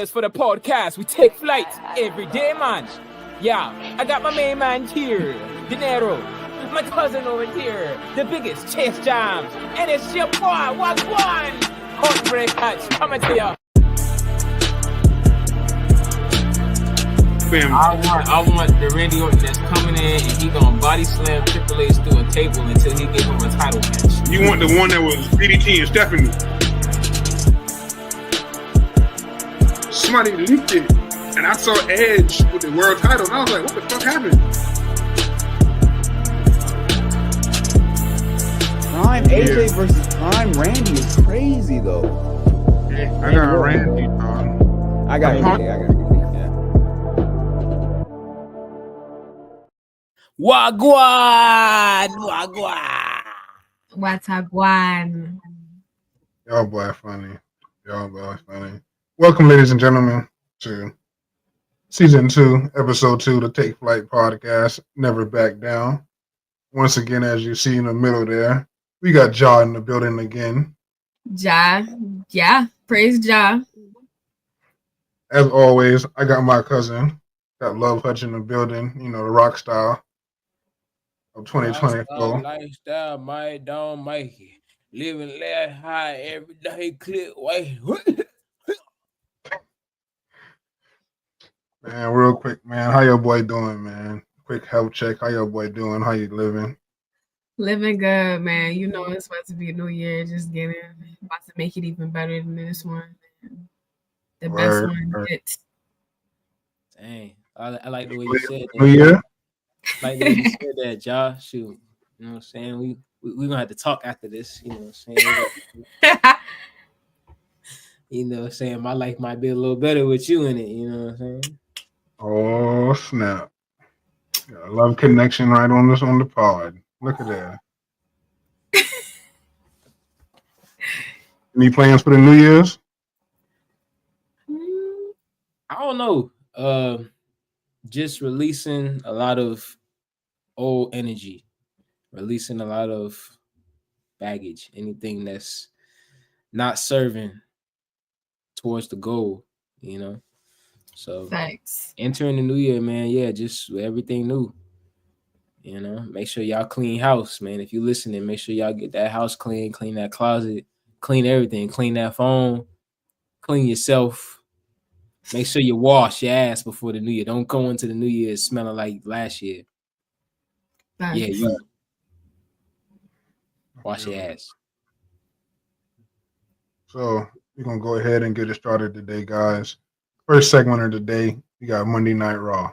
For the podcast, we take flights every day, man. Yeah, I got my main man here, Dinero. My cousin over here, the biggest Chase Jams. And it's your boy, Wagwan. Heartbreak Hatch, coming to you. I want the Randy Orton that's coming in and he gonna body slam Triple H through a table until he give him a title match. You want the one that was DDT and Stephanie? Somebody leaked it, and I saw Edge with the world title, and I was like, "What the fuck happened?" Prime AJ versus Prime Randy is crazy though. Yeah, I got Randy. I got it. Wagwan. What's up, Gwan? Y'all boy funny. Welcome, ladies and gentlemen, to Season 2, Episode 2, the Take Flight Podcast, Never Back Down. Once again, as you see in the middle there, we got Ja in the building again. Ja. Yeah, praise Ja. As always, I got my cousin, got Love Hutch in the building, you know, the rock style of 2024. Lifestyle, my dog Mikey. Living left high every day, click way. Man, real quick, man, how your boy doing, man? Quick health check. How your boy doing? How you living? Living good, man. You know it's about to be a new year. Just getting about to make it even better than this one. The best one yet. Dang, I like the way you said that. New year? Like the way you said that, Josh. Shoot, you know what I'm saying? We gonna have to talk after this. You know what I'm saying? You know what I'm saying? My life might be a little better with you in it. You know what I'm saying? Oh snap! Got a love connection right on the pod. Look at that. Any plans for the New Year's? I don't know. Just releasing a lot of old energy, releasing a lot of baggage, anything that's not serving towards the goal, you know. So Thanks. Entering the new year, man. Yeah, just everything new. You know, make sure y'all clean house, man. If you listening, make sure y'all get that house clean that closet, clean everything, clean that phone, clean yourself. Make sure you wash your ass before the new year. Don't go into the new year smelling like last year. Thanks. Yeah, you wash your ass. So we're gonna go ahead and get it started today, guys. First segment of the day, we got Monday Night Raw.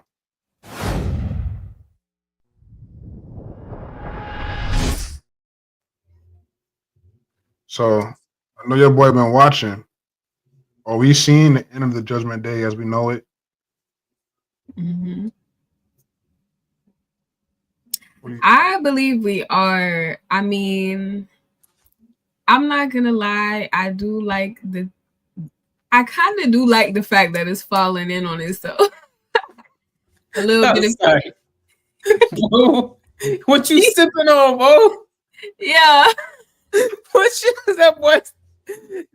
So I know your boy been watching. Are we seeing the end of the Judgment Day as we know it? Mm-hmm. I believe we are. I mean, I'm not gonna lie. I kind of do like the fact that it's falling in on itself. A little bit of sorry. Bro, what you sipping on, bro? Yeah. What you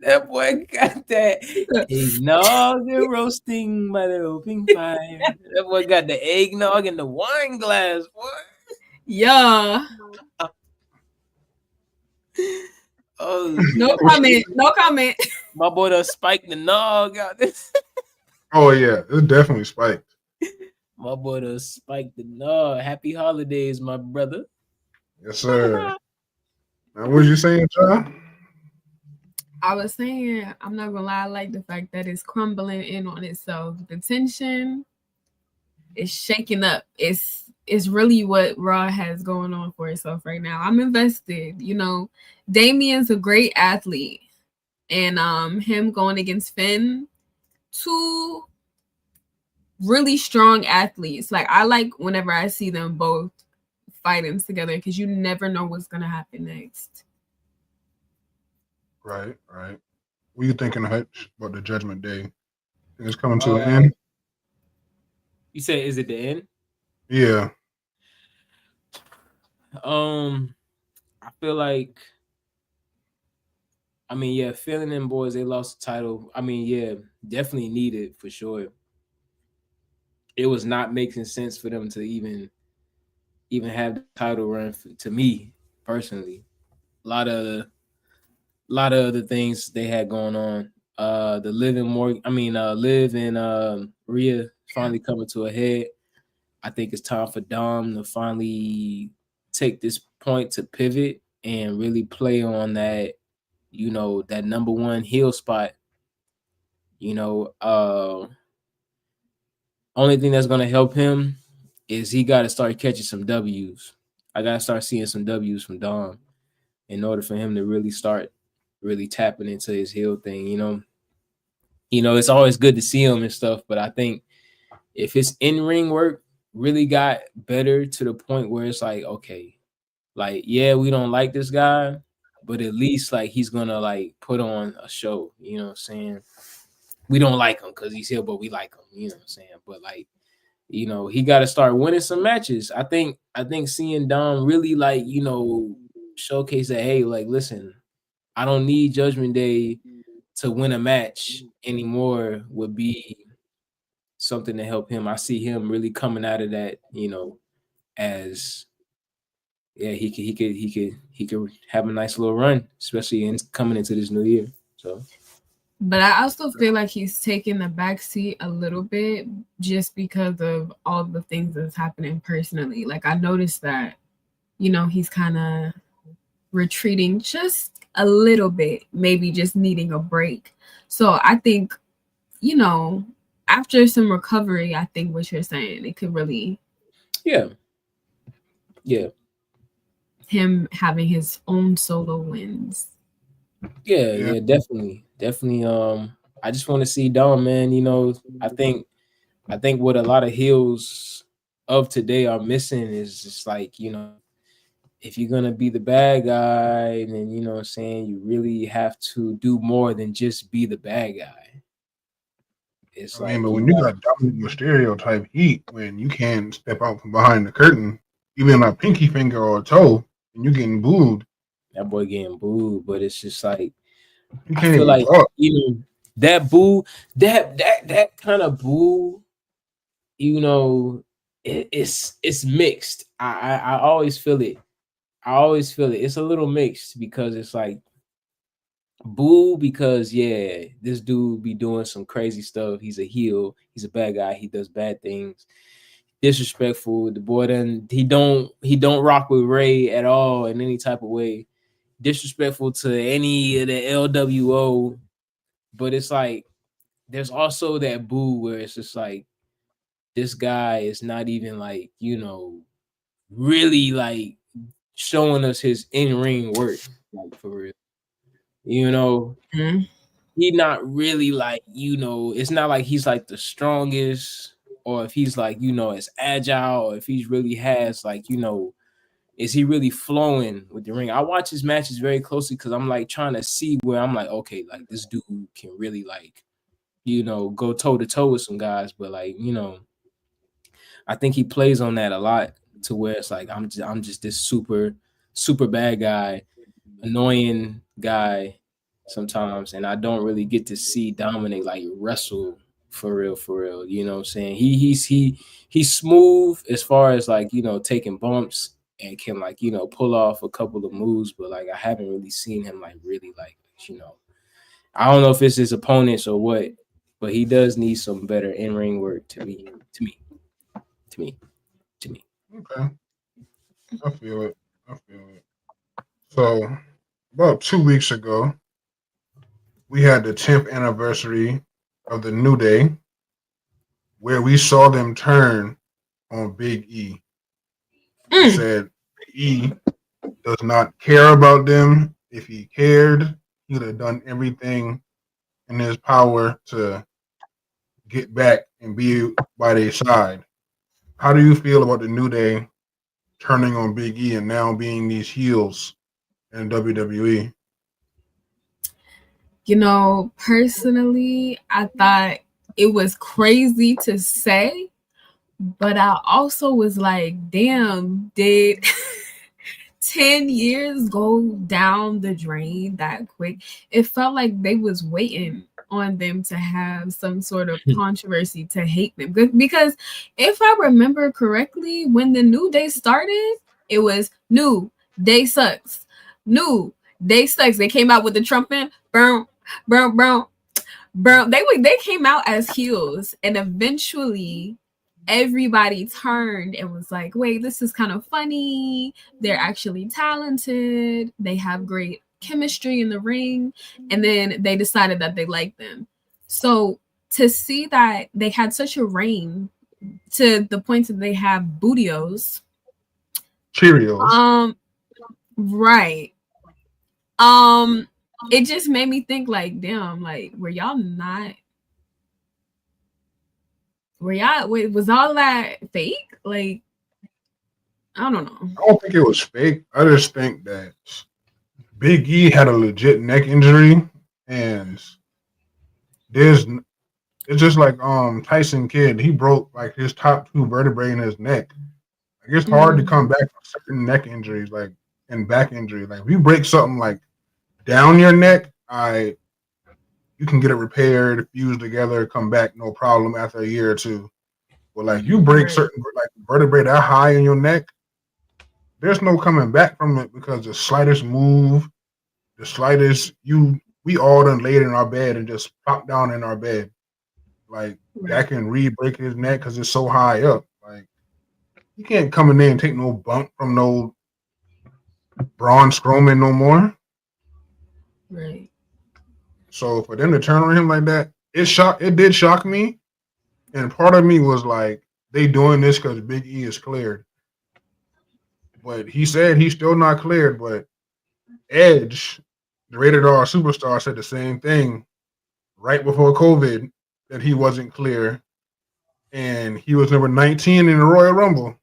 that boy got that eggnog and roasting by the open fire. That boy got the eggnog in the wine glass, boy. Yeah. Oh, no comment. My boy done spiked the nog out this. Oh yeah, it's definitely spiked. My boy done spiked the nog. Happy holidays, my brother. Yes, sir. Now, what was you saying, John? I was saying, I'm not gonna lie, I like the fact that it's crumbling in on itself. The tension is shaking up. It's really what Raw has going on for itself right now. I'm invested. You know, Damien's a great athlete, and him going against Finn, two really strong athletes. Like, I like whenever I see them both fighting together because you never know what's gonna happen next. Right. What are you thinking, Hutch, about the Judgment Day? Think it's coming to an end? You said, is it the end? Yeah. I feel like I mean, yeah, feeling them boys, they lost the title. I mean, yeah, definitely needed for sure. It was not making sense for them to even have the title run to me personally. A lot of other things they had going on. The Liv and Rhea finally coming to a head. I think it's time for Dom to finally take this point to pivot and really play on that, that number one heel spot. You know, only thing that's gonna help him is he got to start catching some W's. I gotta start seeing some W's from Dom in order for him to really start really tapping into his heel thing. It's always good to see him and stuff, but I think if his in-ring work really got better to the point where it's like, okay, like, yeah, we don't like this guy, but at least like he's gonna like put on a show, you know what I'm saying? We don't like him because he's here, but we like him, you know what I'm saying? But like, he got to start winning some matches. I think seeing Dom really like, showcase that, hey, like, listen, I don't need Judgment Day to win a match anymore would be something to help him. I see him really coming out of that, as yeah, he could have a nice little run, especially in coming into this new year. So, but I also feel like he's taking the backseat a little bit just because of all the things that's happening personally. Like I noticed that, he's kind of retreating just a little bit, maybe just needing a break. So I think, after some recovery, I think what you're saying, it could really, yeah, him having his own solo wins. Yeah, definitely. I just want to see Dom, man. I think what a lot of heels of today are missing is just like, if you're gonna be the bad guy, then you know what I'm saying, you really have to do more than just be the bad guy. It's but when you got Dominic Mysterio type heat, when you can't step out from behind the curtain, even a pinky finger or a toe, and you're getting booed. That boy getting booed, but it's just like You I can't feel even like talk. that boo, that kind of boo, it's mixed. I always feel it. It's a little mixed because it's like boo because yeah, this dude be doing some crazy stuff. He's a heel. He's a bad guy. He does bad things. Disrespectful. The boy he don't rock with Ray at all in any type of way. Disrespectful to any of the LWO. But it's like there's also that boo where it's just like this guy is not even like, really like showing us his in-ring work, like for real. Mm-hmm. He not really like, it's not like he's like the strongest or if he's like, as agile or if he's really has like, is he really flowing with the ring? I watch his matches very closely because I'm like trying to see where I'm like, okay, like this dude can really like, go toe to toe with some guys, but like, I think he plays on that a lot to where it's like I'm just this super bad guy, annoying guy sometimes, and I don't really get to see Dominic like wrestle for real. You know what I'm saying? He's smooth as far as like, taking bumps and can like, pull off a couple of moves, but like I haven't really seen him like really like, I don't know if it's his opponents or what, but he does need some better in-ring work to me. Okay, I feel it. So, about 2 weeks ago, we had the 10th anniversary of the New Day, where we saw them turn on Big E. He said E does not care about them. If he cared, he would have done everything in his power to get back and be by their side. How do you feel about the New Day turning on Big E and now being these heels in WWE? Personally, I thought it was crazy to say, but I also was like, damn, did 10 years go down the drain that quick. It felt like they was waiting on them to have some sort of controversy to hate them. Because if I remember correctly, when the New Day started, it was New Day sucks. New Day sucks. They came out with the trumpet. Boom, boom, boom. Bro, they came out as heels, and eventually everybody turned and was like, wait, this is kind of funny. They're actually talented. They have great chemistry in the ring. And then they decided that they liked them. So to see that they had such a reign to the point that they have Bootios. Cheerios. Right. It just made me think like, damn, like, was all that fake? Like, I don't know. I don't think it was fake. I just think that Big E had a legit neck injury, and it's just like Tyson Kidd. He broke like his top 2 vertebrae in his neck. Like, it's hard to come back from certain neck injuries, like and back injuries. Like if you break something like down your neck, you can get it repaired, fused together, come back no problem after a year or two. But like you break certain like vertebrae that high in your neck, there's no coming back from it because the slightest move, we all done laid in our bed and just plopped down in our bed. Like that can re-break his neck because it's so high up. Like you can't come in there and take no bump from no Braun Strowman no more. Right. So for them to turn on him like that, it did shock me. And part of me was like, they doing this because Big E is cleared. But he said he's still not cleared. But Edge, the Rated R superstar, said the same thing right before COVID, that he wasn't clear. And he was number 19 in the Royal Rumble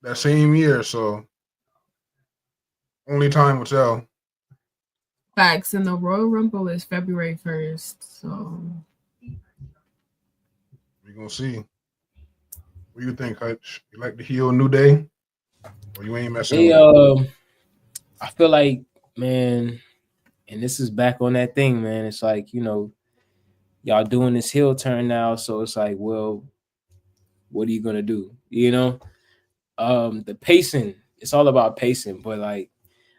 that same year. So only time will tell. Facts. And the Royal Rumble is February 1st. So we're going to see. What do you think, Hutch? You like the heel New Day? Or you ain't messing with it? I feel like, man, and this is back on that thing, man. It's like, y'all doing this heel turn now. So it's like, well, what are you going to do? The pacing, it's all about pacing. But like,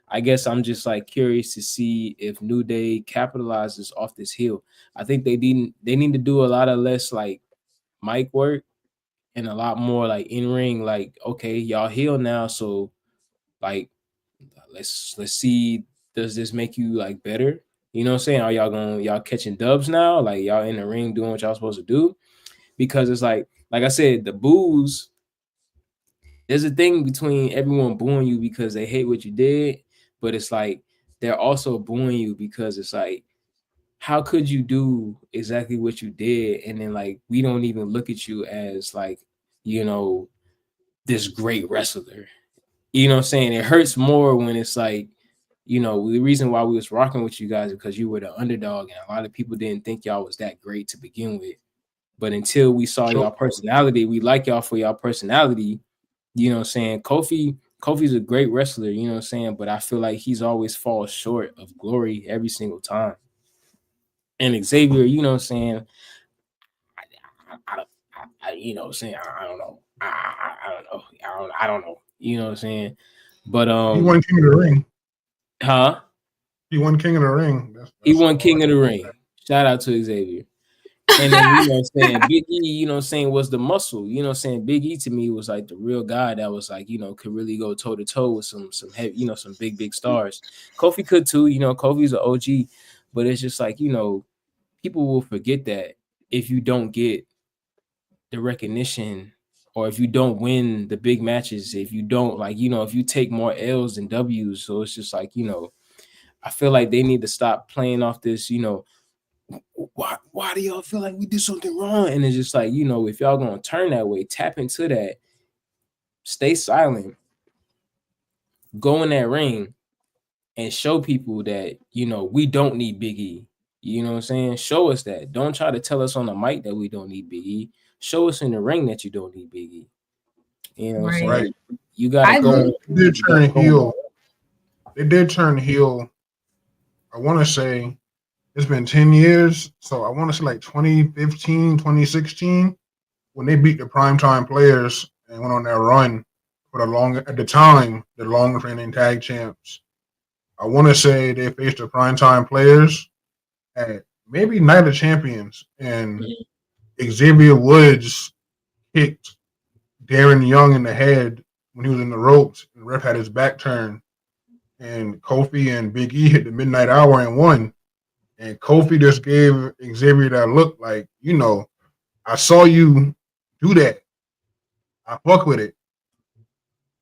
I guess I'm just like curious to see if New Day capitalizes off this heel. I think they need to do a lot of less like mic work and a lot more like in ring. Like, okay, y'all heel now, so like let's see, does this make you like better? You know what I'm saying? Are y'all catching dubs now? Like y'all in the ring doing what y'all supposed to do? Because it's like I said, the boos. There's a thing between everyone booing you because they hate what you did, but it's like they're also booing you because it's like, how could you do exactly what you did and then like we don't even look at you as like, this great wrestler? You know what I'm saying? It hurts more when it's like, the reason why we was rocking with you guys is because you were the underdog and a lot of people didn't think y'all was that great to begin with. But until we saw y'all personality, we like y'all for y'all personality. You know what I'm saying? Kofi's a great wrestler, you know what I'm saying? But I feel like he's always falls short of glory every single time. And Xavier, you know what I'm saying? You know what I'm saying? I don't know. I don't know. You know what I'm saying? But he won King of the Ring. Huh? He won King of the Ring. He won King of the Ring. Shout out to Xavier. And then, you know what I'm saying, Big E, you know what I'm saying, was the muscle. You know what I'm saying? Big E to me was like the real guy that was like, could really go toe to toe with some heavy, some big stars. Kofi could too, Kofi's an OG, but it's just like, people will forget that if you don't get the recognition or if you don't win the big matches, if you don't if you take more L's than W's. So it's just like, I feel like they need to stop playing off this, why do y'all feel like we did something wrong? And it's just like, if y'all gonna turn that way, tap into that, stay silent, go in that ring and show people that, we don't need Big E. You know what I'm saying? Show us that. Don't try to tell us on the mic that we don't need Big E. Show us in the ring that you don't need Big E. You know, Right. so Right. you gotta I go. agree. They did You gotta turn go. heel. They did turn heel. I want to say it's been 10 years. So I want to say like 2015, 2016, when they beat the primetime players and went on that run for at the time, the longest reigning tag champs. I want to say they faced the primetime players at maybe Night of Champions, and Xavier Woods kicked Darren Young in the head when he was in the ropes, and the ref had his back turned. And Kofi and Big E hit the midnight hour and won. And Kofi just gave Xavier that look like, I saw you do that. I fuck with it.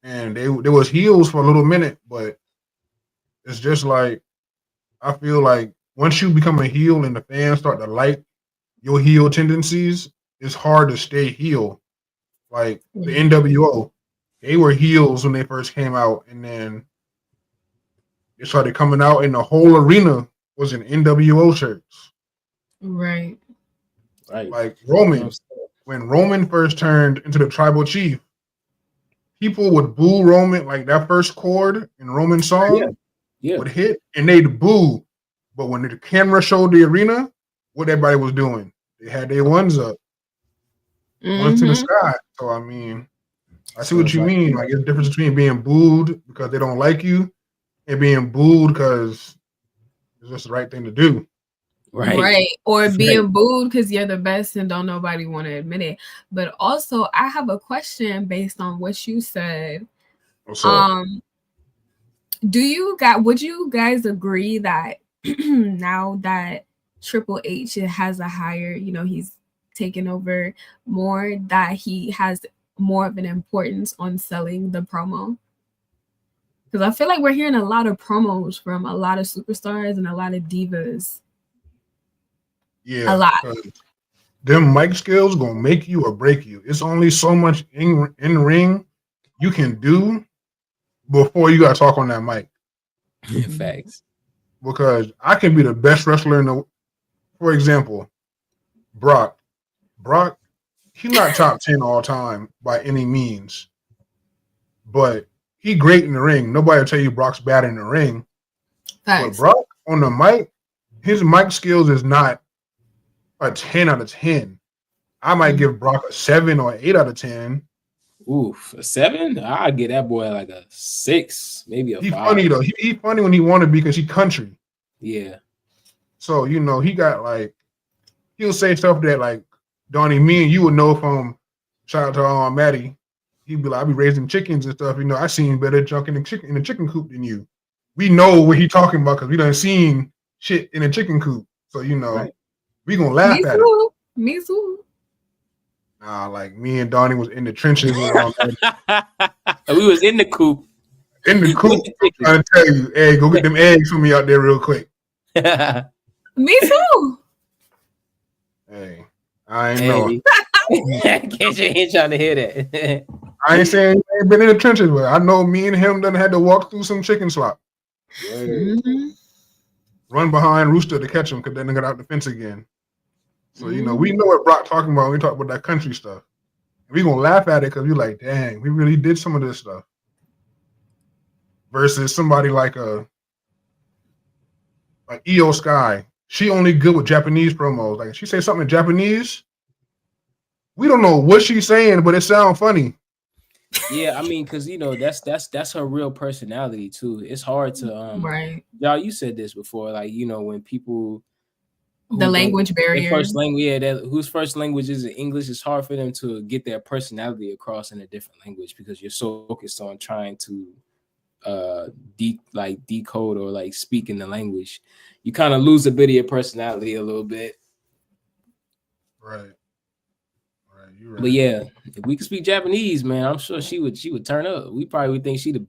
And they was heels for a little minute, but it's just like I feel like once you become a heel and the fans start to like your heel tendencies, it's hard to stay heel. Like the NWO, they were heels when they first came out, and then they started coming out, and the whole arena was in NWO shirts. Right. Right. Like Roman, when Roman first turned into the tribal chief, people would boo Roman, like that first chord in Roman's song would hit, and they'd boo. But when the camera showed the arena, what everybody was doing, they had their ones up, ones to the sky. So I mean, I see what you mean. Like, it's a difference between being booed because they don't like you and being booed because it's just the right thing to do. Right. Or being booed because you're the best and don't nobody want to admit it. But also, I have a question based on what you said. What's up? Would you guys agree that now that Triple H has a higher, he's taken over more, that he has more of an importance on selling the promo? Because I feel like we're hearing a lot of promos from a lot of superstars and a lot of divas. Yeah, a lot. Them mic skills gonna make you or break you. It's only so much in ring you can do before you gotta talk on that mic. Facts. Because I can be the best wrestler for example, Brock. Brock, he's not top 10 all time by any means, but he great in the ring. Nobody will tell you Brock's bad in the ring. Facts. But Brock on the mic, his mic skills is not a 10 out of 10. I might give Brock a 7 or 8 out of 10. Oof, a 7? I'll get that boy like a 6, maybe a 5. Funny though. He funny when he want to be because he country. Yeah. So, he got like, he'll say stuff that like, Donnie, me and you would know from, shout out to Maddie. He'd be like, I be raising chickens and stuff. I seen better junk in the chicken coop than you. We know what he talking about because we done seen shit in a chicken coop. So, right. We gonna laugh at it. Me too. Nah, like me and Donnie was in the trenches. We was in the coop. In the coop. I'm trying to tell you, hey, go get them eggs for me out there real quick. Me too. Hey, I ain't know. Can't you ain't trying to hear that? I ain't saying I ain't been in the trenches, but I know me and him done had to walk through some chicken slop. Run behind Rooster to catch him because then they got out the fence again. So, we know what Brock talking about when we talk about that country stuff. We gonna laugh at it because we're like, dang, we really did some of this stuff. Versus somebody like Io Sky. She only good with Japanese promos. Like, she say something in Japanese, we don't know what she's saying, but it sounds funny. Yeah, I mean, because that's her real personality too. It's hard to right. Y'all, you said this before, like when people the language barrier, first language, whose first language is English, it's hard for them to get their personality across in a different language because you're so focused on trying to decode or like speak in the language. You kind of lose a bit of your personality a little bit. Right. Right. But yeah, if we could speak Japanese, man, I'm sure she would turn up. We probably would think she the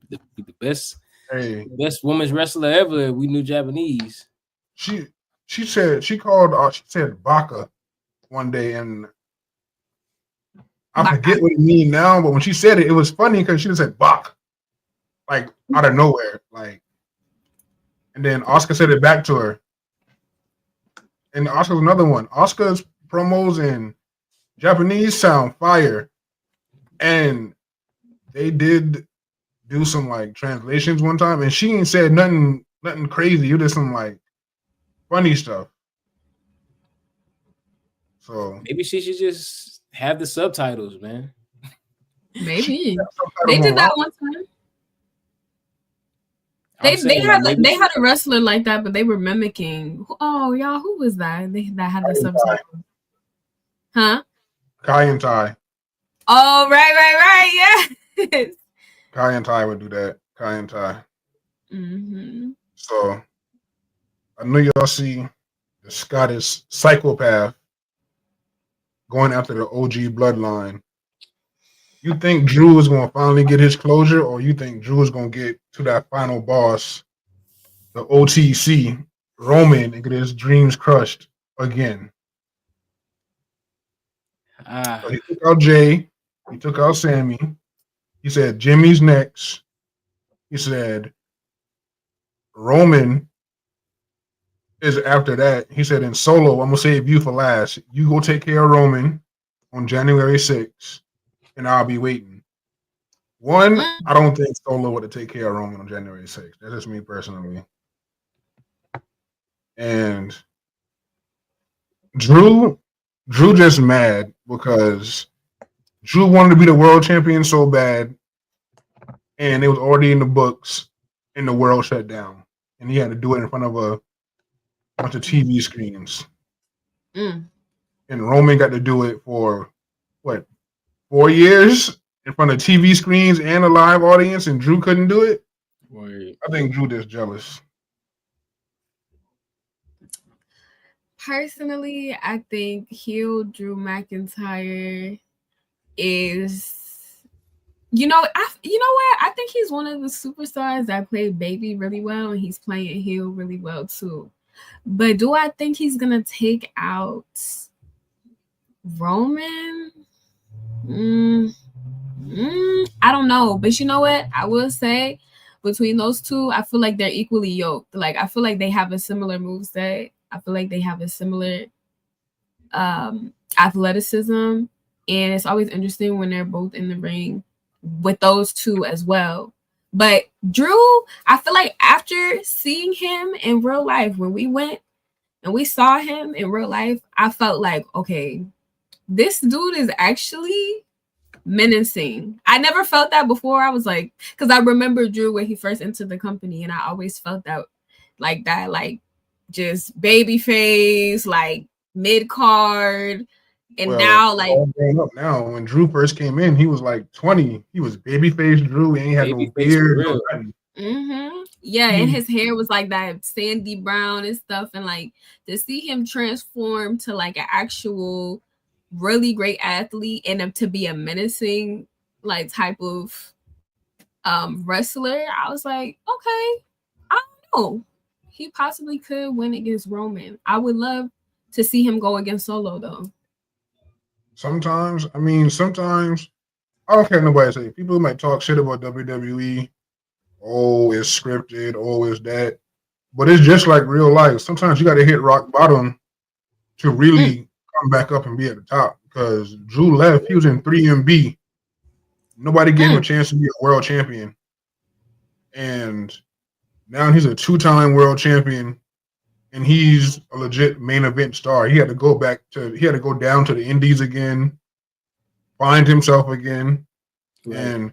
best women's wrestler ever if we knew Japanese. She said she said Baka one day, and I forget what it means now, but when she said it, it was funny because she just said Bak, like out of nowhere, like, and then Oscar said it back to her, and Oscar's another one. Oscar's promos in Japanese sound fire, and they did do some like translations one time, and she ain't said nothing crazy. You did some like funny stuff. So maybe she should just have the subtitles, man. Maybe they did that one time. They had a wrestler like that, but they were mimicking. Oh, y'all, who was that? That had the subtitles. Huh? Kai and Ty. Oh, right. Yes. Kai and Ty would do that. Kai and Ty. Mm-hmm. So I know y'all see the Scottish psychopath going after the OG bloodline. You think Drew is going to finally get his closure, or you think Drew is going to get to that final boss, the OTC, Roman, and get his dreams crushed again? So he took out Jay. He took out Sammy. He said Jimmy's next. He said Roman is after that. He said in Solo, I'm going to save you for last. You go take care of Roman on January 6th, and I'll be waiting. One, I don't think Solo would take care of Roman on January 6th. That's just me personally. And Drew just mad because Drew wanted to be the world champion so bad, and it was already in the books, and the world shut down. And he had to do it in front of a bunch of TV screens. And Roman got to do it for, 4 years? In front of TV screens and a live audience, and Drew couldn't do it? Wait. I think Drew just jealous. Personally, I think heel Drew McIntyre is, you know what? I think he's one of the superstars that play baby really well, and he's playing heel really well too. But do I think he's gonna take out Roman? I don't know, but you know what? I will say between those two, I feel like they're equally yoked. Like I feel like they have a similar moveset. I feel like they have a similar athleticism, and it's always interesting when they're both in the ring with those two as well. But Drew, I feel like after seeing him in real life, when we went and we saw him in real life, I felt like, okay, this dude is actually menacing. I never felt that before. I was like, because I remember Drew when he first entered the company, and I always felt that, like just baby face, like mid card, and now like grown up now. When Drew first came in, he was like 20. He was babyface Drew. He ain't had no beard. Yeah, and his hair was like that sandy brown and stuff, and like to see him transform to like an actual really great athlete and to be a menacing like type of wrestler, I was like, okay, I don't know, he possibly could win against Roman. I would love to see him go against Solo though. Sometimes I don't care nobody say. People might talk shit about WWE. Oh, it's scripted. Oh, it's that. But it's just like real life. Sometimes you got to hit rock bottom to really come back up and be at the top, because Drew left. He was in 3MB. Nobody gave him a chance to be a world champion. And now he's a 2-time world champion, and he's a legit main event star. He had to go down to the indies again, find himself again, and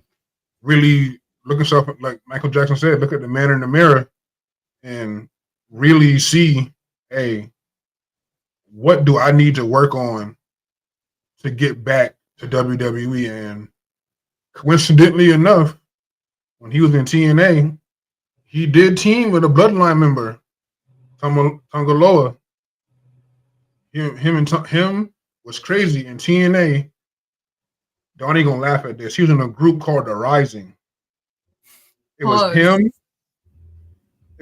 really look himself, like Michael Jackson said, look at the man in the mirror and really see, hey, what do I need to work on to get back to WWE? And coincidentally enough, when he was in TNA, he did team with a Bloodline member, Tongaloa. Him was crazy in TNA. Donnie gonna laugh at this. He was in a group called The Rising. It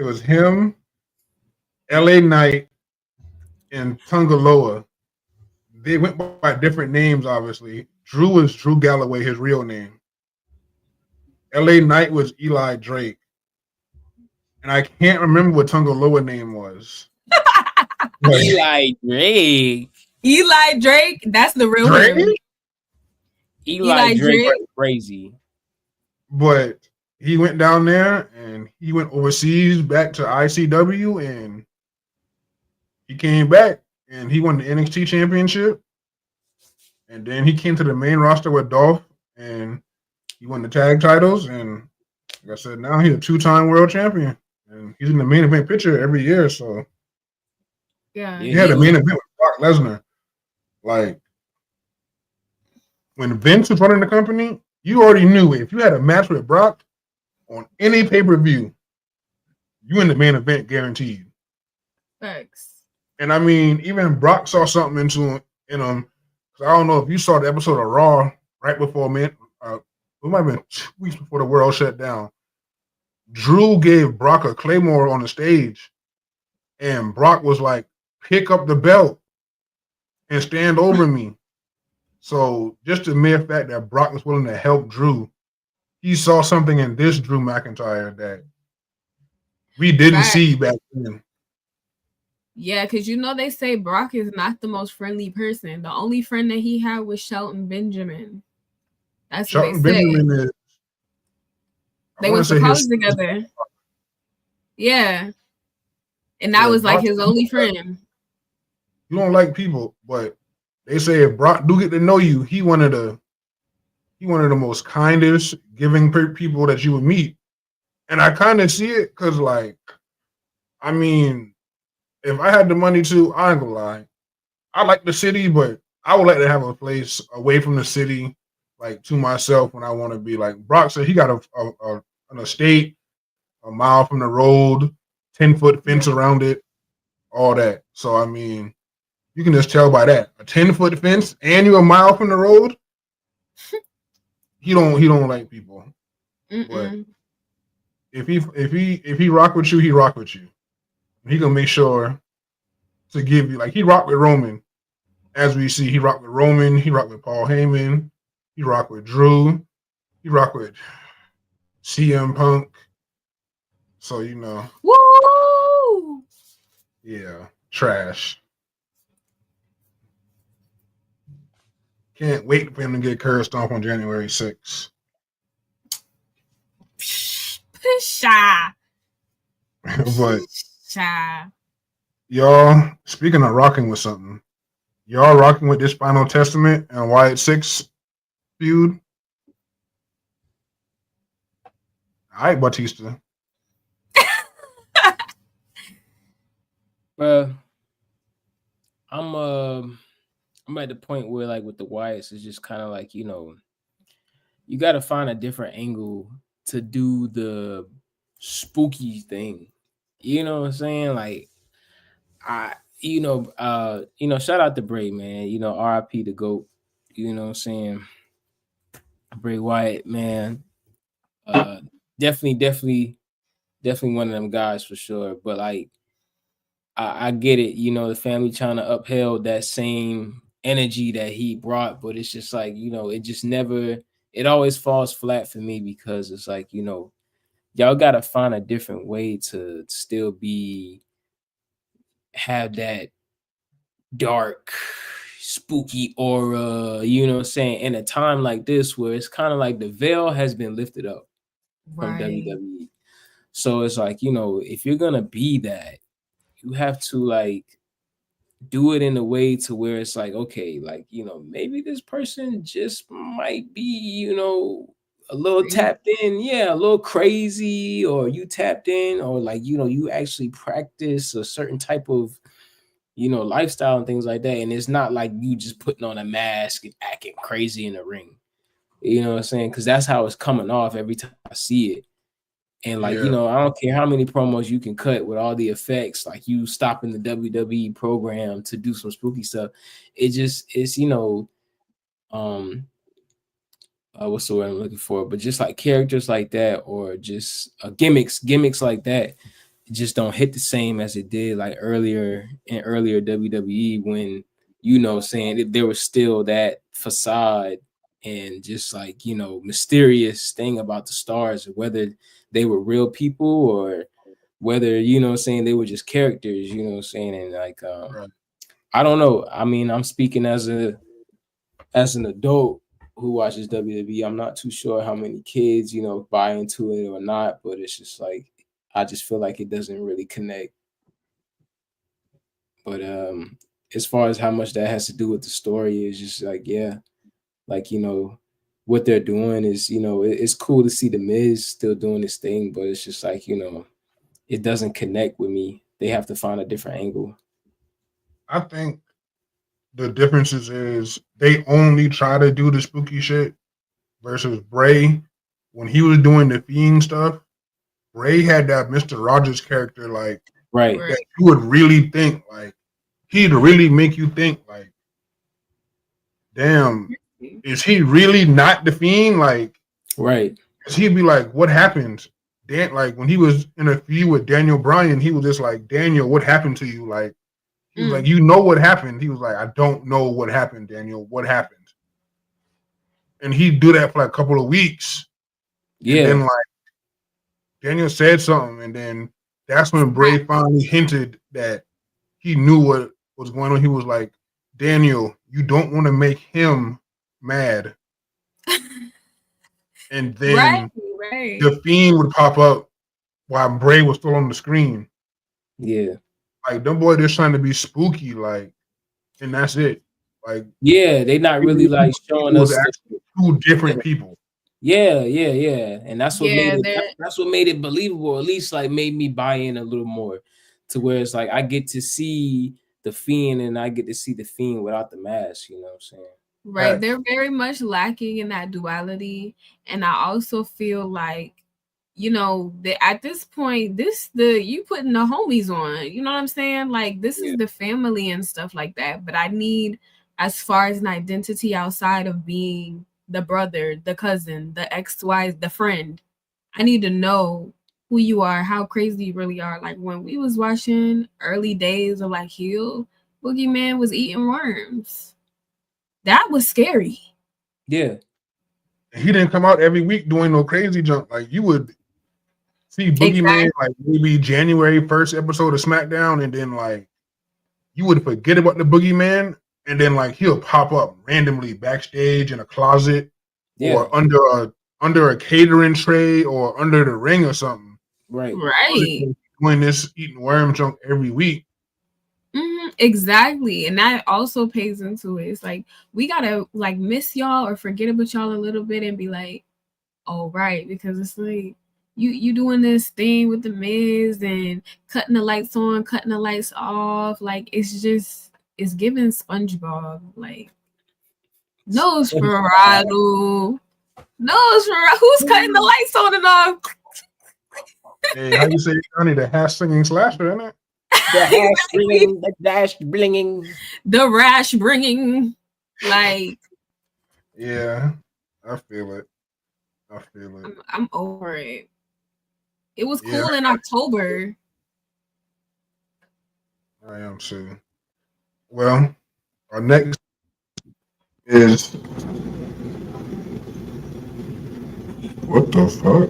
was him, LA Knight, and Tongaloa. They went by different names, obviously. Drew was Drew Galloway, his real name. LA Knight was Eli Drake. And I can't remember what Tongaloa name was. Eli Drake. Eli Drake, that's the real name. Eli Drake is crazy. But he went down there and he went overseas back to ICW and he came back and he won the NXT championship. And then he came to the main roster with Dolph and he won the tag titles. And like I said, now he's a 2-time world champion. And he's in the main event picture every year. So Yeah. he had a main event with Brock Lesnar. Like when Vince was running the company, you already knew if you had a match with Brock on any pay-per-view, you in the main event guaranteed. Thanks. And I mean, even Brock saw something in him. I don't know if you saw the episode of Raw right before it might have been 2 weeks before the world shut down. Drew gave Brock a Claymore on the stage, and Brock was like, "Pick up the belt and stand over me." So just the mere fact that Brock was willing to help Drew, he saw something in this Drew McIntyre that we didn't see back then. Yeah, because they say Brock is not the most friendly person. The only friend that he had was Shelton Benjamin. That's Shelton what they say. Benjamin is. They went to college together. Yeah. And that was like his only friend. You don't like people, but they say if Brock do get to know you, he one of the most kindest, giving people that you would meet. And I kind of see it because, like, I mean, if I had the money to, I ain't gonna lie. I like the city, but I would like to have a place away from the city, like to myself when I want to be. Like Brock said, he got an estate a mile from the road, 10-foot fence around it, all that. So I mean, you can just tell by that. A 10-foot fence and you're a mile from the road. He don't like people. But if he rock with you, he rock with you. He gonna make sure to give you, like, he rock with Roman, as we see. He rock with Roman. He rock with Paul Heyman. He rock with Drew. He rock with CM Punk. So Woo! Yeah, trash. Can't wait for him to get curb stomped on January 6th. Pusha. But y'all, speaking of rocking with something, y'all rocking with this Final Testament and Wyatt Six feud? All right, Batista. Well, I'm at the point where, like, with the Wyatts, it's just kind of like, you got to find a different angle to do the spooky thing. You know what I'm saying? Like, shout out to Bray, man. RIP the GOAT. You know what I'm saying? Bray Wyatt, man. Definitely one of them guys for sure. But like, I get it. The family trying to upheld that same energy that he brought, but it's just like, it just never. It always falls flat for me because it's like, y'all got to find a different way to still have that dark, spooky aura, what I'm saying, in a time like this where it's kind of like the veil has been lifted up from WWE. So it's like, if you're gonna be that, you have to like do it in a way to where it's like, okay, like, maybe this person just might be, a little tapped in, a little crazy, or you tapped in, or like, you actually practice a certain type of lifestyle and things like that. And it's not like you just putting on a mask and acting crazy in the ring. You know what I'm saying? Because that's how it's coming off every time I see it. And like, I don't care how many promos you can cut with all the effects, like you stopping the WWE program to do some spooky stuff. It's what's the word I'm looking for? But just like characters like that, or just gimmicks like that, just don't hit the same as it did like earlier WWE when saying there was still that facade and just like mysterious thing about the stars, whether they were real people or whether saying they were just characters, saying, and like I don't know. I mean, I'm speaking as an adult who watches WWE. I'm not too sure how many kids, buy into it or not, but it's just like I just feel like it doesn't really connect. But as far as how much that has to do with the story, is just like, yeah, like what they're doing is, it's cool to see the Miz still doing this thing, but it's just like, it doesn't connect with me. They have to find a different angle. I think the differences is they only try to do the spooky shit versus Bray. When he was doing the Fiend stuff, Bray had that Mr. Rogers character, like, Right. that you would really think, like, he'd really make you think, like, damn, is he really not the Fiend? Like, right. Because he'd be like, what happened? Like, when he was in a feud with Daniel Bryan, he was just like, Daniel, what happened to you? Like, he was like, you know what happened? He was like, I don't know what happened, Daniel. What happened? And he'd do that for like a couple of weeks. Yeah. And then, like, Daniel said something, and then that's when Bray finally hinted that he knew what was going on. He was like, Daniel, you don't want to make him mad. And then the Fiend would pop up while Bray was still on the screen. Yeah. Like, them boys just trying to be spooky, like, and that's it. Like, yeah, they not really like showing us two different people. Yeah, and that's what made it. That's what made it believable. At least like made me buy in a little more, to where it's like I get to see the Fiend and I get to see the Fiend without the mask. You know what I'm saying? Right. They're very much lacking in that duality, and I also feel like, that at this point, you putting the homies on. You know what I'm saying? Like, this is the family and stuff like that. But I need, as far as an identity outside of being the brother, the cousin, the ex-wife, the friend, I need to know who you are, how crazy you really are. Like, when we was watching early days of like Heel, Boogeyman was eating worms. That was scary. Yeah. He didn't come out every week doing no crazy junk. Like, you would see Boogeyman like maybe January 1st episode of SmackDown, and then like you would forget about the Boogeyman, and then like he'll pop up randomly backstage in a closet or under a catering tray or under the ring or something. Right. Doing this eating worm junk every week. Exactly. And that also pays into it. It's like we gotta like miss y'all or forget about y'all a little bit and be like, oh right, because it's like you doing this thing with the Miz and cutting the lights on, cutting the lights off. Like, it's giving SpongeBob. Like, Nosferatu. Who's cutting the lights on and off? Hey, how you say it, Johnny? The hash singing slasher, isn't it? The hash bringing, the dash blinging, the rash bringing. Like, yeah, I feel it. I'm over it. It was cool in October. I am too. Well, our next is what the fuck?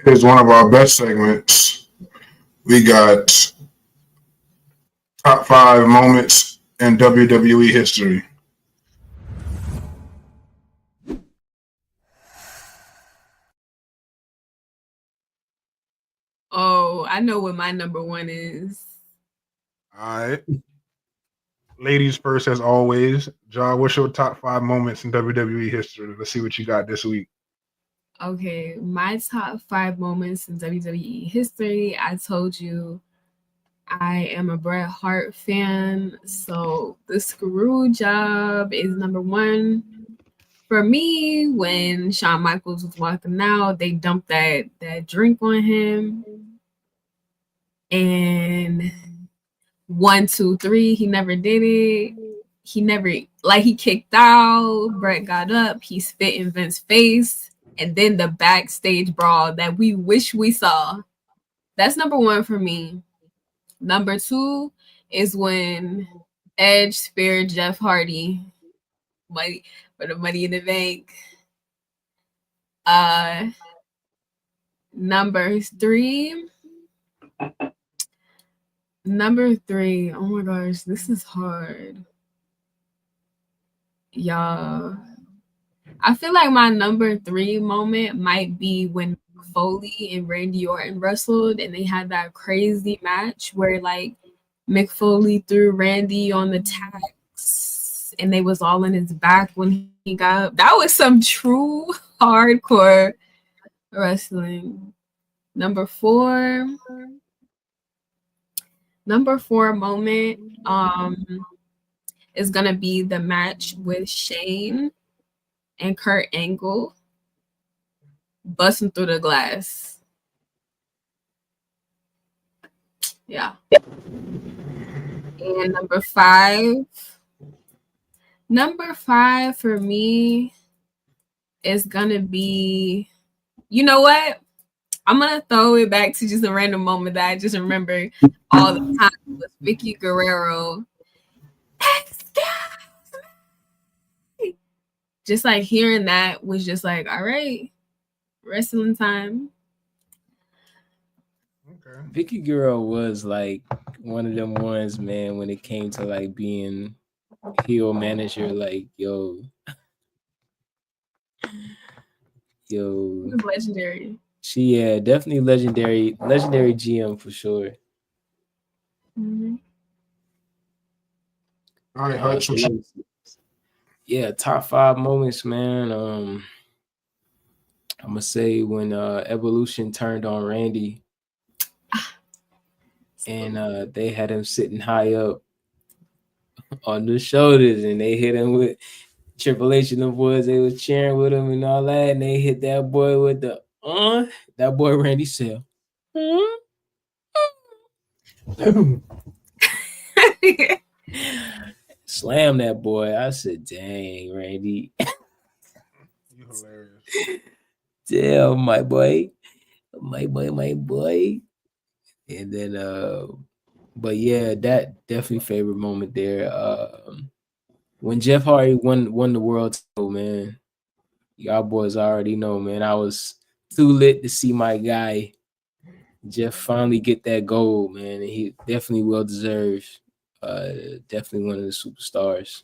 Here's one of our best segments. We got top 5 moments in WWE history. Oh, I know what my number 1 is. All right. Ladies first, as always. John, what's your top 5 moments in WWE history? Let's see what you got this week. Okay, my top 5 moments in WWE history. I told you I am a Bret Hart fan, so the screw job is number 1. For me, when Shawn Michaels was walking out, they dumped that drink on him. And 1, 2, 3, he never did it. He kicked out. Bret got up. He spit in Vince's face. And then the backstage brawl that we wish we saw. That's number 1 for me. Number 2 is when Edge spared Jeff Hardy money for the Money in the Bank. Number 3, Number 3. Oh my gosh, this is hard. Y'all. I feel like my number 3 moment might be when Foley and Randy Orton wrestled and they had that crazy match where like Mick Foley threw Randy on the tacks and they was all in his back when he got up. That was some true hardcore wrestling. Number 4 moment is gonna be the match with Shane and Kurt Angle busting through the glass. Yeah. And number 5 for me is gonna be, you know what? I'm gonna throw it back to just a random moment that I just remember all the time. It was Vicky Guerrero. Just like hearing that was just like, all right, wrestling time. Okay. Vicky Guerrero was like one of them ones, man, when it came to like being heel manager, like yo. It was legendary. She definitely legendary GM for sure. Mm-hmm. All right, Hutch. Yeah, top 5 moments, man. I'm gonna say when Evolution turned on Randy and they had him sitting high up on the shoulders and they hit him with Triple H and the boys. They was cheering with him and all that, and they hit that boy with the that boy Randy said, slam that boy. I said, dang, Randy. You hilarious. Damn, my boy. And then but yeah, that definitely favorite moment there. When Jeff Hardy won the world title, man. Y'all boys already know, man. I was too lit to see my guy Jeff finally get that gold, man. And he definitely well deserved. Definitely one of the superstars.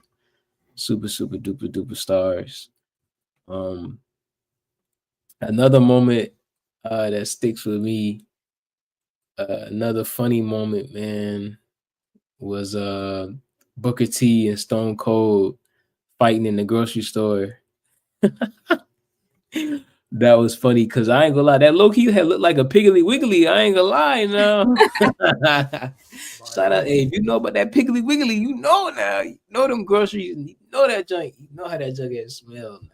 Super duper stars. Another moment that sticks with me, another funny moment, man, was Booker T and Stone Cold fighting in the grocery store. That was funny because I ain't gonna lie, that low-key had looked like a Piggly Wiggly. I ain't gonna lie now. Shout out, hey, if you know about that Piggly Wiggly, you know now. You know them groceries, you know that junk, you know how that junk has smell now.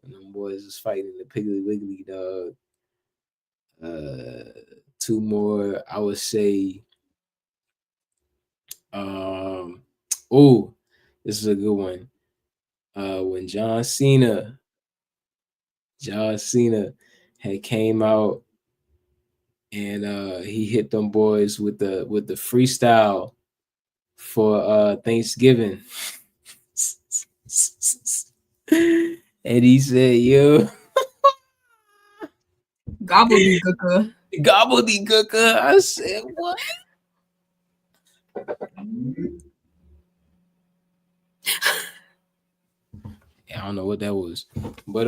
And them boys is fighting the Piggly Wiggly, dog. 2 more, I would say. This is a good one. When John Cena had came out and he hit them boys with the freestyle for Thanksgiving. And he said, yo, Gobbledygooker. I said, what? I don't know what that was, but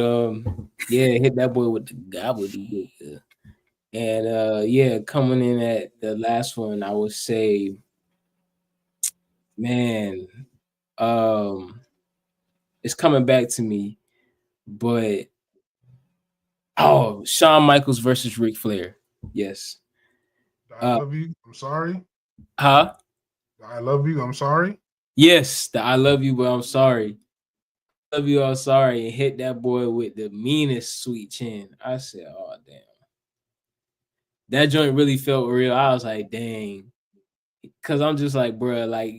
yeah, hit that boy with the gobbledygook. And yeah, coming in at the last one, I would say, man, it's coming back to me, but Shawn Michaels versus Ric Flair. Yes. I love you. I'm sorry. Huh? I love you. I'm sorry. Yes, the I love you, but I'm sorry. I love you, I'm sorry. And hit that boy with the meanest sweet chin. I said, oh, damn. That joint really felt real. I was like, dang. Because I'm just like, bro, like,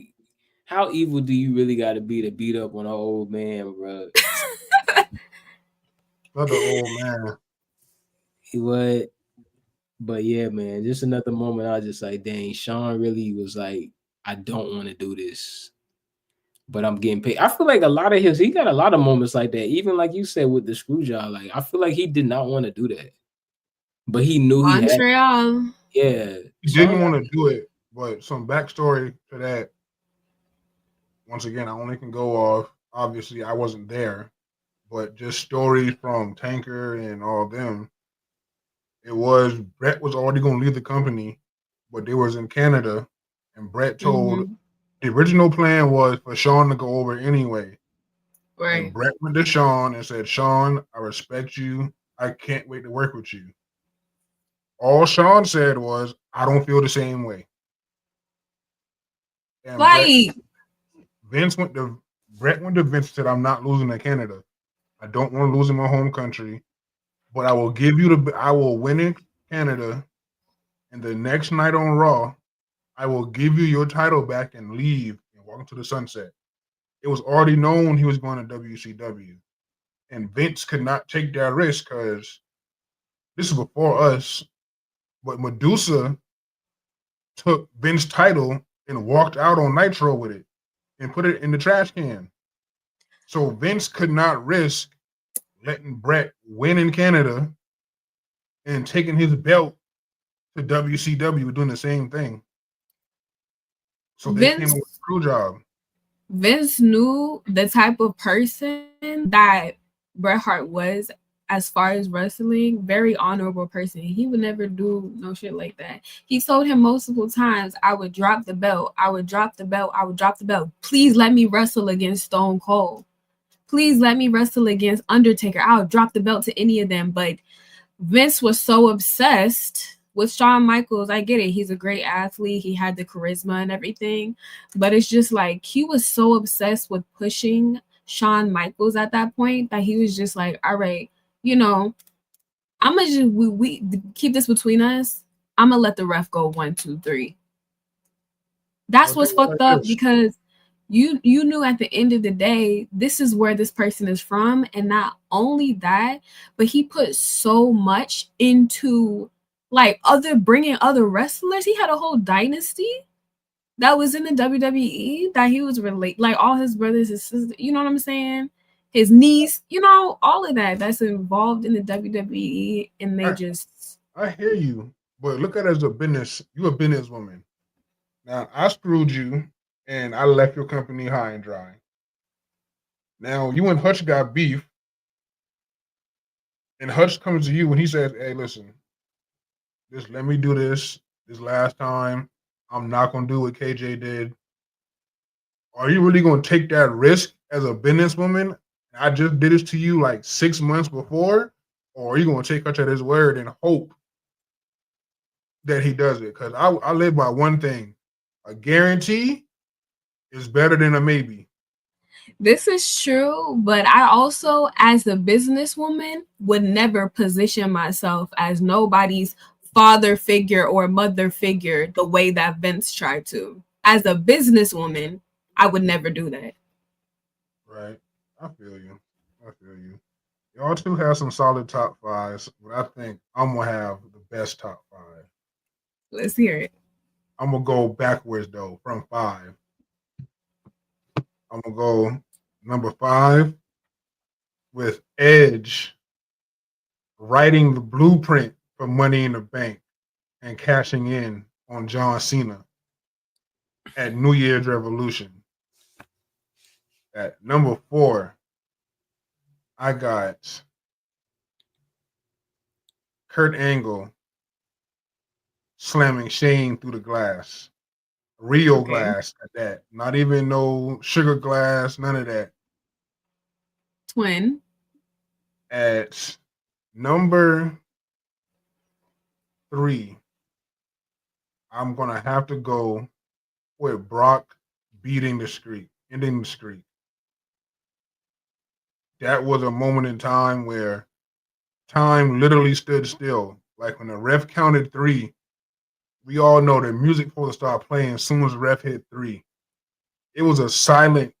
how evil do you really got to be to beat up on an old man, bro? Not the old man. What? But yeah, man, just another moment. I was just like, dang, Shawn really was like, I don't want to do this, but I'm getting paid. I feel like a lot of he got a lot of moments like that. Even like you said with the screw job, like I feel like he did not want to do that, but he knew he had. Montreal. Yeah, He didn't want to do it, But some backstory to that. Once again, I only can go off. Obviously, I wasn't there, but just stories from Tanker and all them. It was Brett was already going to leave the company, but they was in Canada, and Brett told Mm-hmm. the original plan was for Sean to go over anyway. And Right. Brett went to Sean and said, Sean, I respect you. I can't wait to work with you. All Sean said was, I don't feel the same way. And Like, Brett went to Vince and said, I'm not losing to Canada. I don't want to lose in my home country, but I will win in Canada. And the next night on Raw, I will give you your title back and leave and walk into the sunset. It was already known he was going to WCW. And Vince could not take that risk because this is before us. But Medusa took Vince's title and walked out on Nitro with it and put it in the trash can. So Vince could not risk letting Brett win in Canada and taking his belt to WCW doing the same thing. So they came Vince up with a screw job. Vince knew the type of person that Bret Hart was as far as wrestling, very honorable person. He would never do no shit like that. He told him multiple times, I would drop the belt. I would drop the belt. I would drop the belt. Please let me wrestle against Stone Cold. Please let me wrestle against Undertaker. I'll drop the belt to any of them. But Vince was so obsessed with Shawn Michaels. I get it. He's a great athlete. He had the charisma and everything. But it's just like he was so obsessed with pushing Shawn Michaels at that point that he was just like, all right, I'm gonna just we keep this between us. I'm gonna let the ref go 1, 2, 3. That's what's fucked up because you knew at the end of the day, this is where this person is from. And not only that, but he put so much into like bringing other wrestlers. He had a whole dynasty that was in the WWE that he was like all his brothers, his sisters, you know what I'm saying? His niece, all of that's involved in the WWE, and they just. I hear you, but look at it as a business. You're a businesswoman. Now I screwed you, and I left your company high and dry. Now you and Hutch got beef, and Hutch comes to you and he says, "Hey, listen, just let me do this last time. I'm not gonna do what KJ did. Are you really gonna take that risk as a businesswoman? I just did this to you like 6 months before, or are you gonna take Hutch at his word and hope that he does it? Because I live by one thing: a guarantee is better than a maybe." This is true, but I also, as a businesswoman, would never position myself as nobody's father figure or mother figure the way that Vince tried to. As a businesswoman, I would never do that. Right. I feel you. Y'all two have some solid top fives, but I think I'm gonna have the best top five. Let's hear it. I'm gonna go backwards though, from 5. I'm gonna go number 5 with Edge writing the blueprint for Money in the Bank and cashing in on John Cena at New Year's Revolution. At number 4, I got Kurt Angle slamming Shane through the glass. Real glass at that. Not even no sugar glass, none of that. Twin. At number 3, I'm going to have to go with Brock ending the streak. That was a moment in time where time literally stood still. Like when the ref counted 3, we all know the music supposed to start playing as soon as the ref hit 3. It was a silence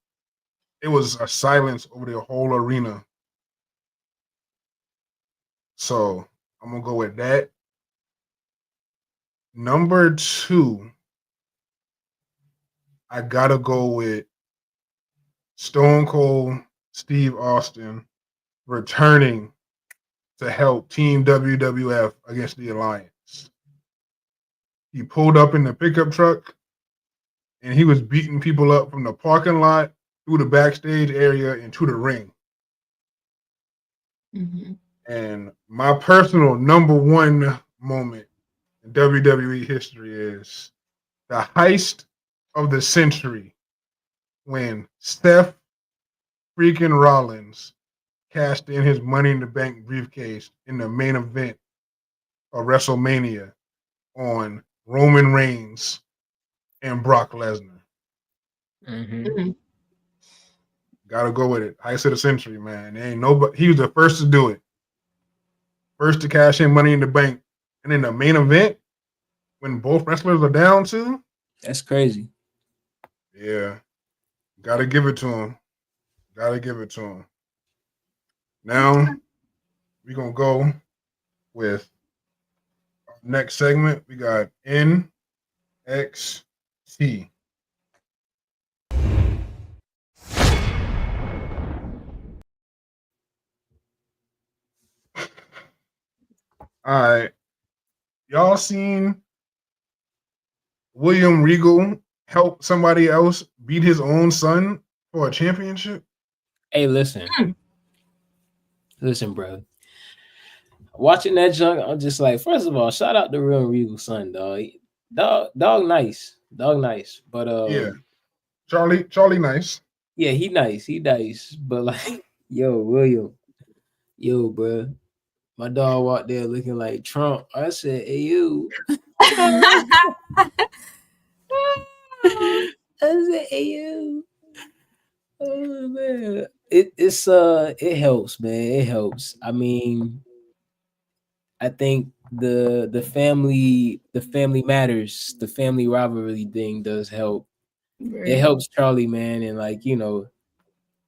over the whole arena. So I'm gonna go with that. Number 2, I gotta go with Stone Cold Steve Austin returning to help Team WWF against the Alliance. he pulled up in the pickup truck and he was beating people up from the parking lot through the backstage area into the ring. Mm-hmm. And my personal number one moment in WWE history is the heist of the century when Seth freaking Rollins cashed in his Money in the Bank briefcase in the main event of WrestleMania on Roman Reigns and Brock Lesnar. Mm-hmm. Gotta go with it. Heist of the century, man. There ain't nobody. He was the first to do it. First to cash in Money in the Bank, and in the main event, when both wrestlers are down too. That's crazy. Yeah, gotta give it to him. Gotta give it to him. Now we're gonna go with our next segment. We got NXT. All right, y'all seen William Regal help somebody else beat his own son for a championship? Hey, listen, bro. Watching that junk, I'm just like, first of all, shout out to Real Regal son, dog. Dog, nice, nice. But Yeah, Charlie, nice. yeah, he nice. But like, yo, William, bro, my dog walked there looking like Trump. I said, hey, you. I said, hey, you. Oh man, it helps, man. It helps. I mean, I think the family matters. The family rivalry thing does help. Right. It helps Charlie, man, and like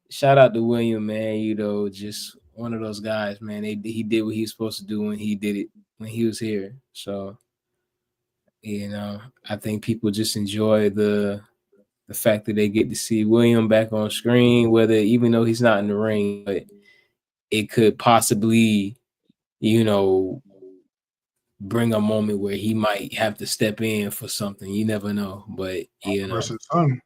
shout out to William, man. Just one of those guys, man. He did what he was supposed to do when he did it when he was here. So, I think people just enjoy the fact that they get to see William back on screen, whether even though he's not in the ring, but it could possibly, bring a moment where he might have to step in for something. You never know, but Versus son.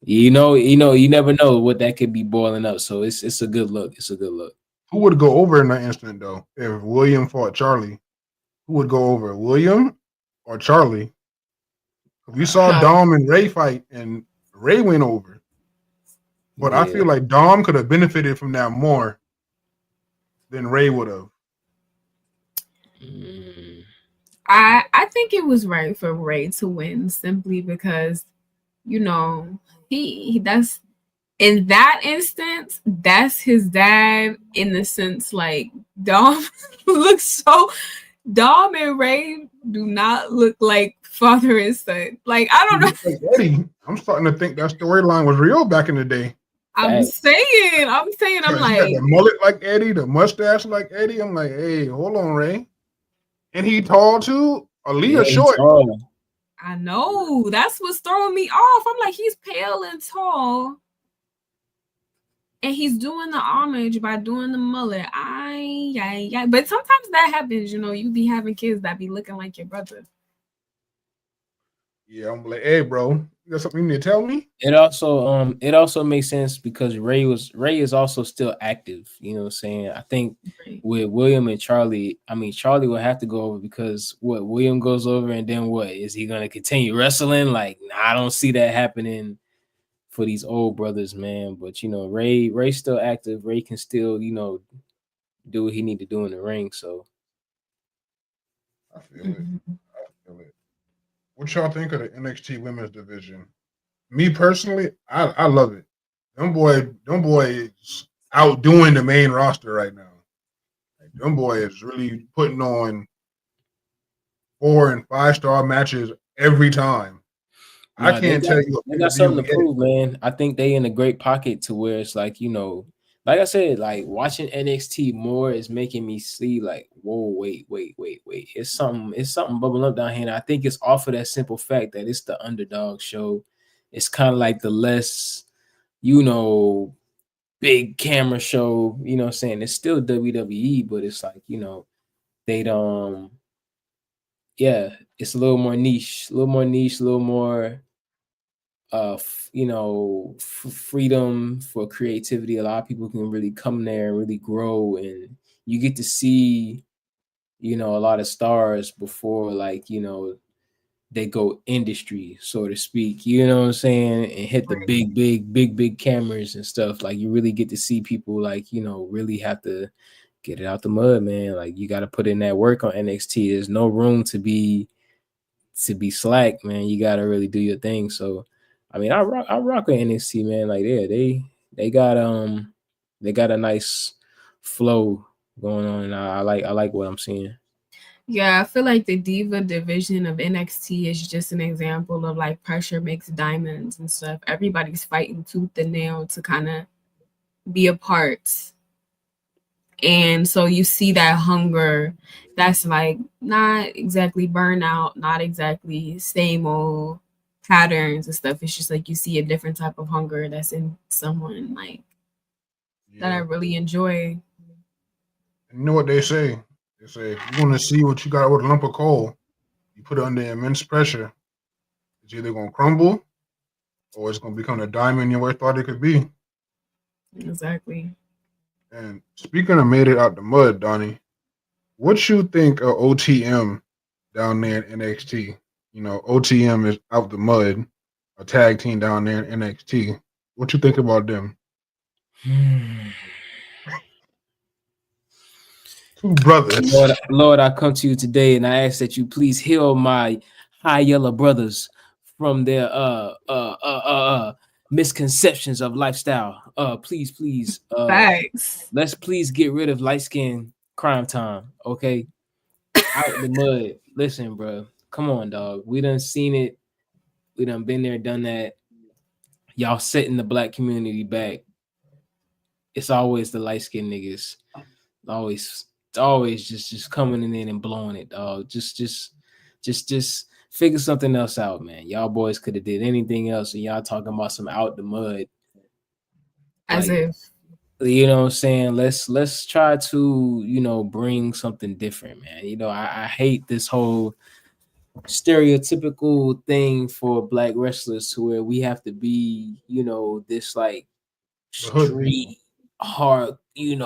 you never know what that could be boiling up. So it's a good look. It's a good look. Who would go over in that instant though? If William fought Charlie, who would go over, William or Charlie? We saw Dom and Ray fight, and Ray went over. But I feel like Dom could have benefited from that more than Ray would have. I think it was right for Ray to win simply because, he that's in that instance, that's his dad in the sense like Dom Dom and Ray do not look like father and son. Like, I don't know. Like Eddie, I'm starting to think that storyline was real back in the day. I'm saying, I'm he like, got the mullet like Eddie, the mustache like Eddie. I'm like, hey, hold on, Ray. And he tall too. Aaliyah short. I know. That's what's throwing me off. I'm like, he's pale and tall. And he's doing the homage by doing the mullet. But sometimes that happens, you be having kids that be looking like your brother. Yeah, I'm like, hey, bro, you got something you need to tell me? It also makes sense because Ray is also still active. You know what I'm saying? I think with William and Charlie, Charlie will have to go over because William goes over and then what? Is he gonna continue wrestling? Like, I don't see that happening for these old brothers, man. But Ray's still active. Ray can still, do what he need to do in the ring. So I feel it. What y'all think of the NXT women's division? Me personally, I love it. Them boys outdoing the main roster right now. Like, them boys really putting on 4 and 5 star matches every time. I can't tell you. They got something to prove, man. I think they in a great pocket to where it's like, like I said, like watching NXT more is making me see like, whoa, wait. It's something bubbling up down here. And I think it's off of that simple fact that it's the underdog show. It's kind of like the less, big camera show, what I'm saying? It's still WWE, but it's like, they don't, it's a little more niche, a little more freedom for creativity. A lot of people can really come there and really grow, and you get to see, a lot of stars before, like, they go industry, so to speak, you know what I'm saying, and hit the big cameras and stuff. Like, you really get to see people, like, really have to get it out the mud, man. Like, you got to put in that work on NXT. There's no room to be slack, man. You got to really do your thing. So, I mean, I rock with NXT, man. Like, yeah, they got a nice flow going on, and I like what I'm seeing. Yeah, I feel like the diva division of NXT is just an example of like pressure makes diamonds and stuff. Everybody's fighting tooth and nail to kind of be a part. And so you see that hunger that's like not exactly burnout, not exactly same old patterns and stuff. It's just like you see a different type of hunger that's in someone like that I really enjoy. And you know what they say? They say if you want to see what you got with a lump of coal, you put it under immense pressure. It's either going to crumble or it's going to become a diamond you never thought it could be. Exactly. And speaking of made it out the mud, Donnie, what you think of OTM down there in NXT? OTM is out the mud, a tag team down there in NXT. What you think about them? Two brothers. Lord, I come to you today and I ask that you please heal my high yellow brothers from their misconceptions of lifestyle. Please. Thanks. Let's please get rid of light skin crime time. Okay. Out the mud. Listen, bro. Come on, dog. We done seen it. We done been there, done that. Y'all setting the black community back. It's always the light skinned niggas. It's always just coming in and blowing it, dog. Just figure something else out, man. Y'all boys could have did anything else, and y'all talking about some out the mud. As like, if, you know what I'm saying? Let's try to, bring something different, man. I hate this whole stereotypical thing for black wrestlers to where we have to be, this like street hard, we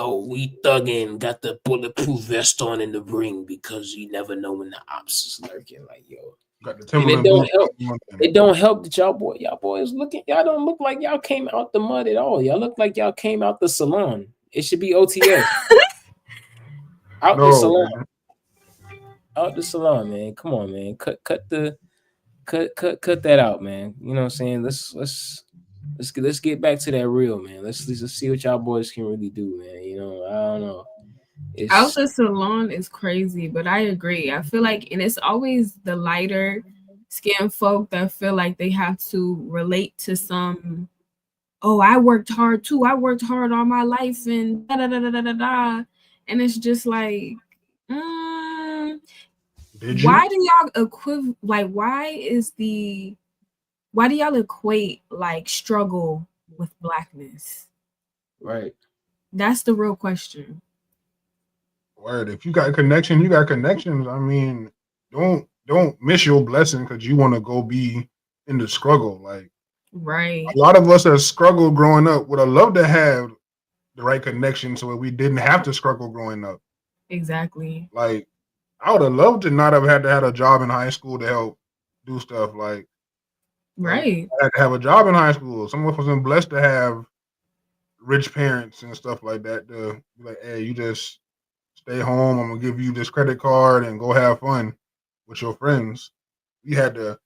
thugging, got the bulletproof vest on in the ring because you never know when the ops is lurking. Like, yo, got the and it don't help. It don't help that y'all boys looking. Y'all don't look like y'all came out the mud at all. Y'all look like y'all came out the salon. It should be OTS. The salon. Man. Out the salon, man. Come on, man. Cut that out, man. You know what I'm saying? Let's get back to that real, man. Let's see what y'all boys can really do, man. I don't know. Out the salon is crazy, but I agree. I feel like, and it's always the lighter skin folk that feel like they have to relate to some. Oh, I worked hard too. I worked hard all my life, and da da da da da da. And it's just like, why do y'all why do y'all equate like struggle with blackness? Right. That's the real question. Word. If you got a connection, you got connections. I mean, don't miss your blessing because you want to go be in the struggle. Like, right. A lot of us that struggled growing up would have loved to have the right connection so that we didn't have to struggle growing up. Exactly. Like, I would have loved to not have had to have a job in high school to help do stuff. Like, right. I had to have a job in high school. Some of us been blessed to have rich parents and stuff like that to be like, hey, you just stay home. I'm gonna give you this credit card and go have fun with your friends. You had to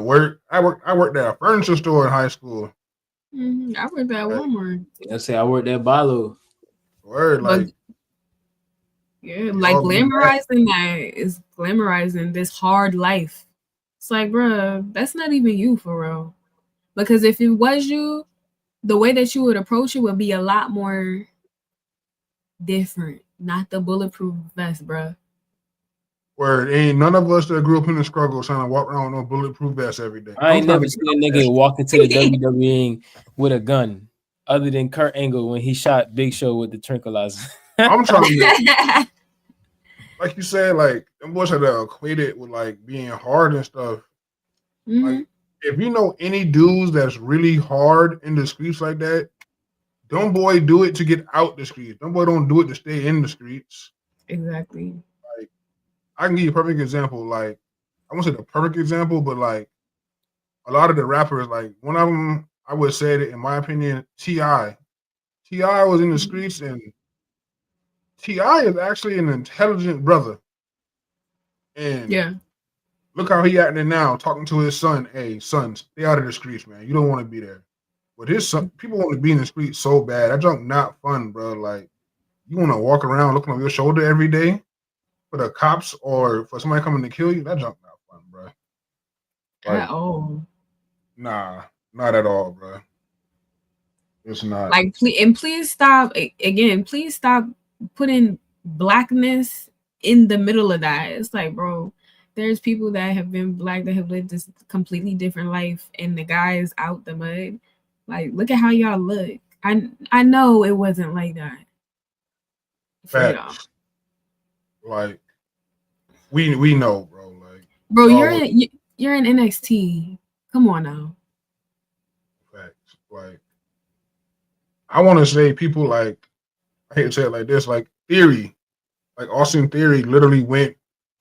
work. I worked at a furniture store in high school. Mm-hmm. I worked at Walmart. I worked at Balo. Word, like, yeah, like glamorizing that is glamorizing this hard life. It's like, bro, that's not even you for real. Because if it was you, the way that you would approach it would be a lot more different. Not the bulletproof vest, bro. Word, ain't none of us that grew up in the struggle trying to walk around with no bulletproof vest every day. I ain't never seen a nigga walk into the WWE with a gun, other than Kurt Angle when he shot Big Show with the tranquilizer. I'm trying to. like you said, like them boys had to equate it with like being hard and stuff. Mm-hmm. Like if you know any dudes that's really hard in the streets like that, don't boy do it to get out the streets. Don't boy don't do it to stay in the streets. Exactly. Like I can give you a perfect example. Like I won't say the perfect example, but like a lot of the rappers, like one of them, I would say that in my opinion, Ti. Ti was in the streets, and Ti is actually an intelligent brother. And Yeah. look how he acting now, talking to his son. Hey, son, stay out of the streets, man. You don't want to be there. But his son, people want to be in the streets so bad. That junk not fun, bro. Like you want to walk around looking over your shoulder every day for the cops or for somebody coming to kill you. That junk not fun, bro. At Like all. nah, not at all, bro. It's not. Like, please stop. Again, please stop putting blackness in the middle of that. It's like, bro, there's people that have been black that have lived this completely different life, and the guy is out the mud. Like, look at how y'all look. I know it wasn't like that for y'all. Facts. Like we know, bro. Like Bro, y'all you're in NXT. Come on now. facts. Like I want to say people like I hate to say it like this, like Theory, like Austin Theory literally went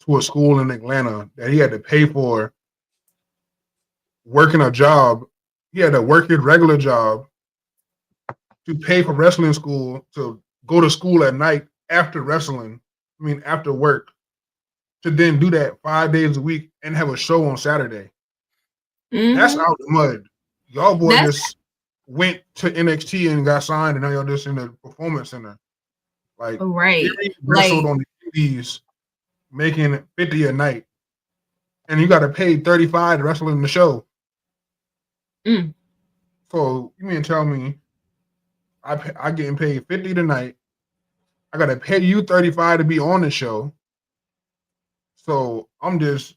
to a school in Atlanta that he had to pay for working a job. He had to work his regular job to pay for wrestling school to go to school at night after wrestling. I mean after work to then do that 5 days a week and have a show on Saturday. That's out the mud. Y'all boy just went to NXT and got signed, and now y'all just in the performance center. Like, right, wrestled on the indies, making 50 a night, and you got to pay 35 to wrestle in the show. So you mean tell me, I getting paid 50 tonight? I got to pay you 35 to be on the show. So I'm just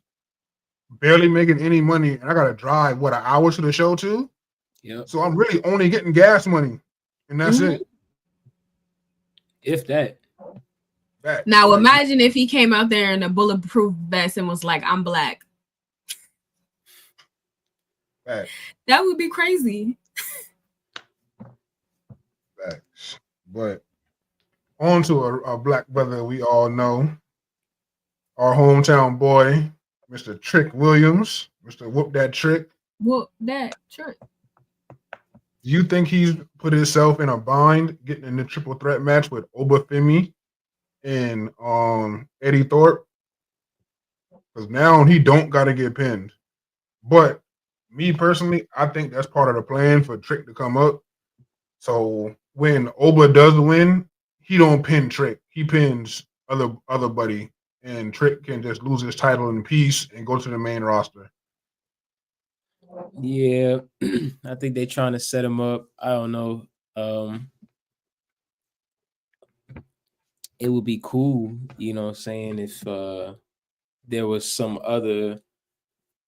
barely making any money, and I got to drive an hour to the show too. Yep. So I'm really only getting gas money, and that's it. If that. Now imagine if he came out there in a bulletproof vest and was like, "I'm black." Facts. That would be crazy. Facts. But on to a black brother we all know, our hometown boy, Mr. Trick Williams, Mr. Whoop That Trick. Whoop that trick. Do you think he's put himself in a bind getting in the triple threat match with Obafemi and Eddie Thorpe? Because now he don't got to get pinned. But me personally, I think that's part of the plan for Trick to come up. So when Oba does win, he don't pin Trick. He pins other buddy, and Trick can just lose his title in peace and go to the main roster. Yeah, I think they're trying to set him up. I don't know. It would be cool, you know what I'm saying, if there was some other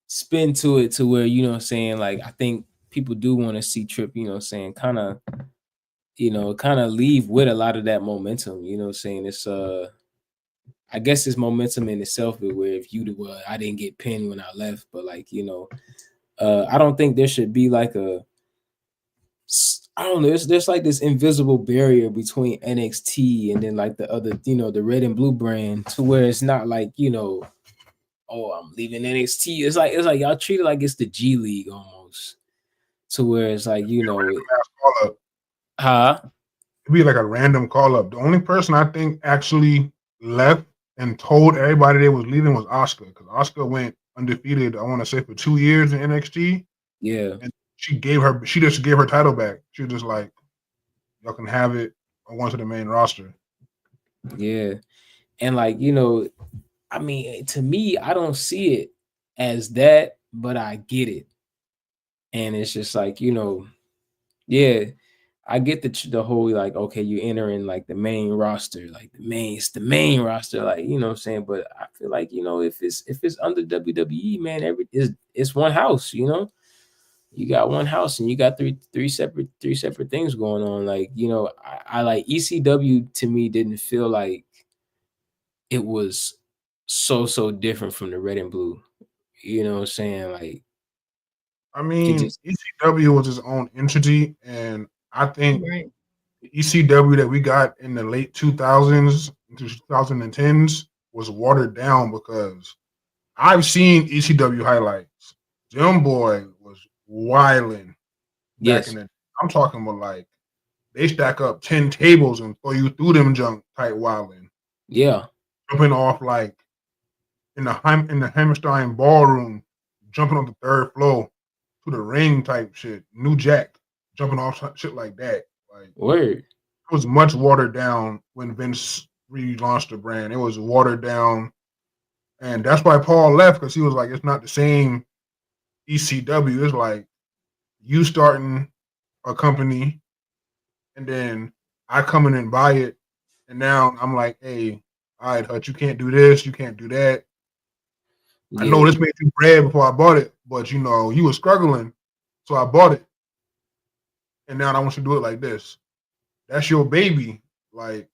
spin to it to where, you know what I'm saying, like I think people do want to see Trip, you know what I'm saying, kind of leave with a lot of that momentum, you know what I'm saying. It's I guess it's momentum in itself, where if I didn't get pinned when I left, but like, you know, I don't think there should be like I don't know. There's like this invisible barrier between NXT and then like the other, you know, the red and blue brand, to where it's not like, you know, oh, I'm leaving NXT. It's like y'all treat it like it's the G League almost, to where it's like, you know, It'd be like a random call up. The only person I think actually left and told everybody they was leaving was Asuka, because Asuka went undefeated, I want to say, for 2 years in NXT. Yeah. And she just gave her title back. She was just like, y'all can have it. I want to the main roster. Yeah. And like, you know, I mean, to me, I don't see it as that, but I get it. And it's just like, you know, yeah, I get the whole like, okay, you entering like the main roster, like it's the main roster, like, you know what I'm saying. But I feel like, you know, if it's under WWE, man, it's one house, you know. You got one house and you got three separate things going on. Like, you know, I like ECW, to me, didn't feel like it was so different from the red and blue. You know what I'm saying? Like I it mean, just ECW was its own entity, and I think Right. the ECW that we got in the late 2000s into 2010s was watered down because I've seen ECW highlights. Them boy was wilding back in yes, the. I'm talking about like they stack up 10 tables and throw you through them junk type wilding, yeah, jumping off like in the Hammerstein ballroom, jumping on the third floor to the ring type shit. New Jack jumping off shit like that. Like word. it was much watered down when Vince relaunched the brand. It was watered down, and that's why Paul left because he was like, it's not the same ECW. It's like you starting a company, and then I come in and buy it, and now I'm like, hey, all right, Hutch, you can't do this, you can't do that. I know Yeah, this made you bread before I bought it, but you know you were struggling, so I bought it, and now I want you to do it like this. That's your baby. Like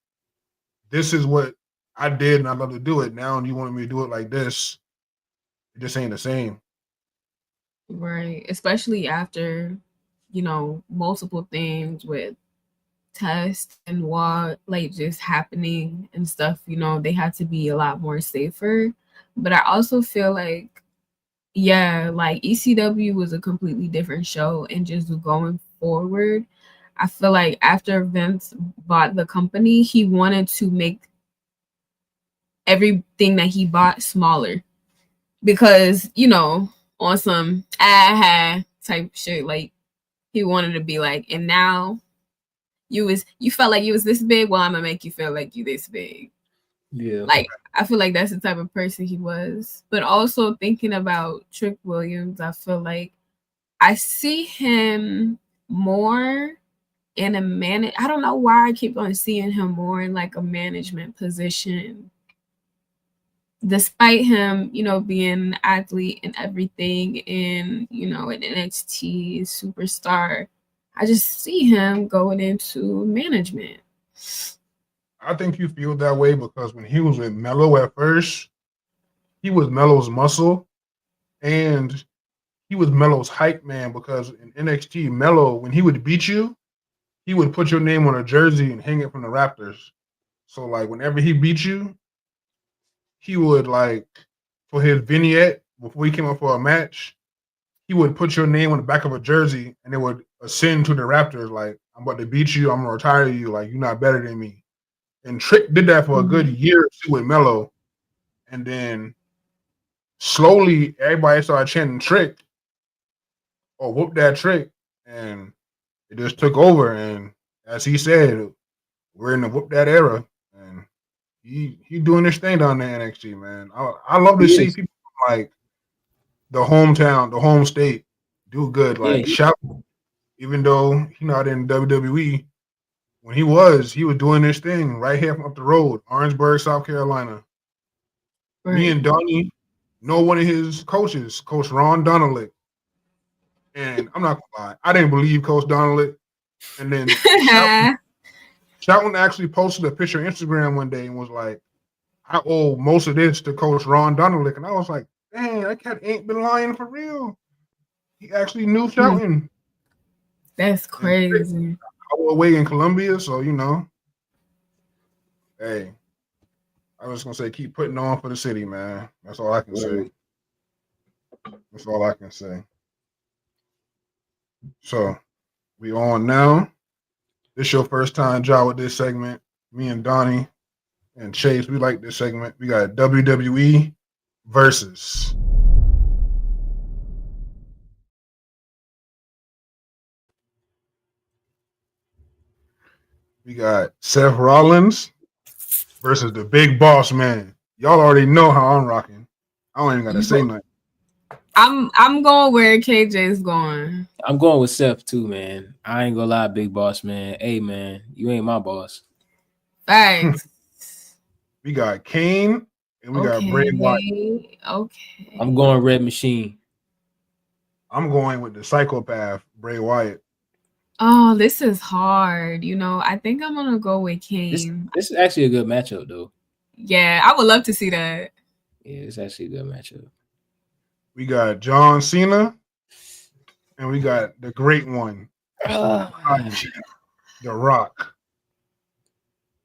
this is what I did, and I love to do it. Now you want me to do it like this? It just ain't the same. Right. Especially after, multiple things with tests and what like just happening and stuff, they had to be a lot more safer. But I also feel like, yeah, like ECW was a completely different show. And just going forward, I feel like after Vince bought the company, he wanted to make everything that he bought smaller because, on some aha type shit, like he wanted to be like, and now you felt like you was this big, well, I'm gonna make you feel like you this big. yeah, Like I feel like that's the type of person he was. But also thinking about Trick Williams, I feel like I see him more in I don't know why I keep on seeing him more in like a management position. Despite him, being an athlete and everything and, an NXT superstar, I just see him going into management. I think you feel that way because when he was with Mello at first, he was Mello's muscle and he was Mello's hype man because in NXT, Mello, when he would beat you, he would put your name on a jersey and hang it from the Raptors. So like whenever he beat you, he would like for his vignette before he came up for a match, he would put your name on the back of a jersey and it would ascend to the Raptors like I'm about to beat you, I'm gonna retire you, like you're not better than me. And Trick did that for a good Mhm. year or two with Mello, and then slowly everybody started chanting Trick or whoop that Trick, and it just took over. And as he said, we're in the whoop that era, and he doing this thing down there in NXT, man. I love to he see is. people from, like the hometown, the home state, do good. Yeah, Like shout, even though he's not in WWE, when he was doing this thing right here from up the road, Orangeburg, South Carolina. Me Right. and Donnie know one of his coaches, Coach Ron Donalick. And I'm not gonna lie, I didn't believe Coach Donalick. And then Shouten actually posted a picture on Instagram one day and was like, I owe most of this to Coach Ron Donalick. And I was like, dang, that cat ain't been lying for real. He actually knew Shouten. That's And crazy. I was away in Columbia, so you know, hey, I was gonna say keep putting on for the city, man. That's all I can say. word. That's all I can say. So we on now. This your first time job with this segment. Me and Donnie and Chase, we like this segment. We got WWE versus. We got Seth Rollins versus the Big Boss Man. Y'all already know how I'm rocking. I don't even gotta say nothing. I'm going where KJ's going. I'm going with Seth too, man. I ain't gonna lie, big boss, man. Hey, man, you ain't my boss. Thanks. We got Kane and we got Bray Wyatt. Okay. I'm Okay. going Red Machine. I'm going with the psychopath, Bray Wyatt. Oh, this is hard. I think I'm gonna go with This Kane. this is actually a good matchup though. Yeah, I would love to see that. Yeah, it's actually a good matchup. We got John Cena, and we got the great one, The Rock.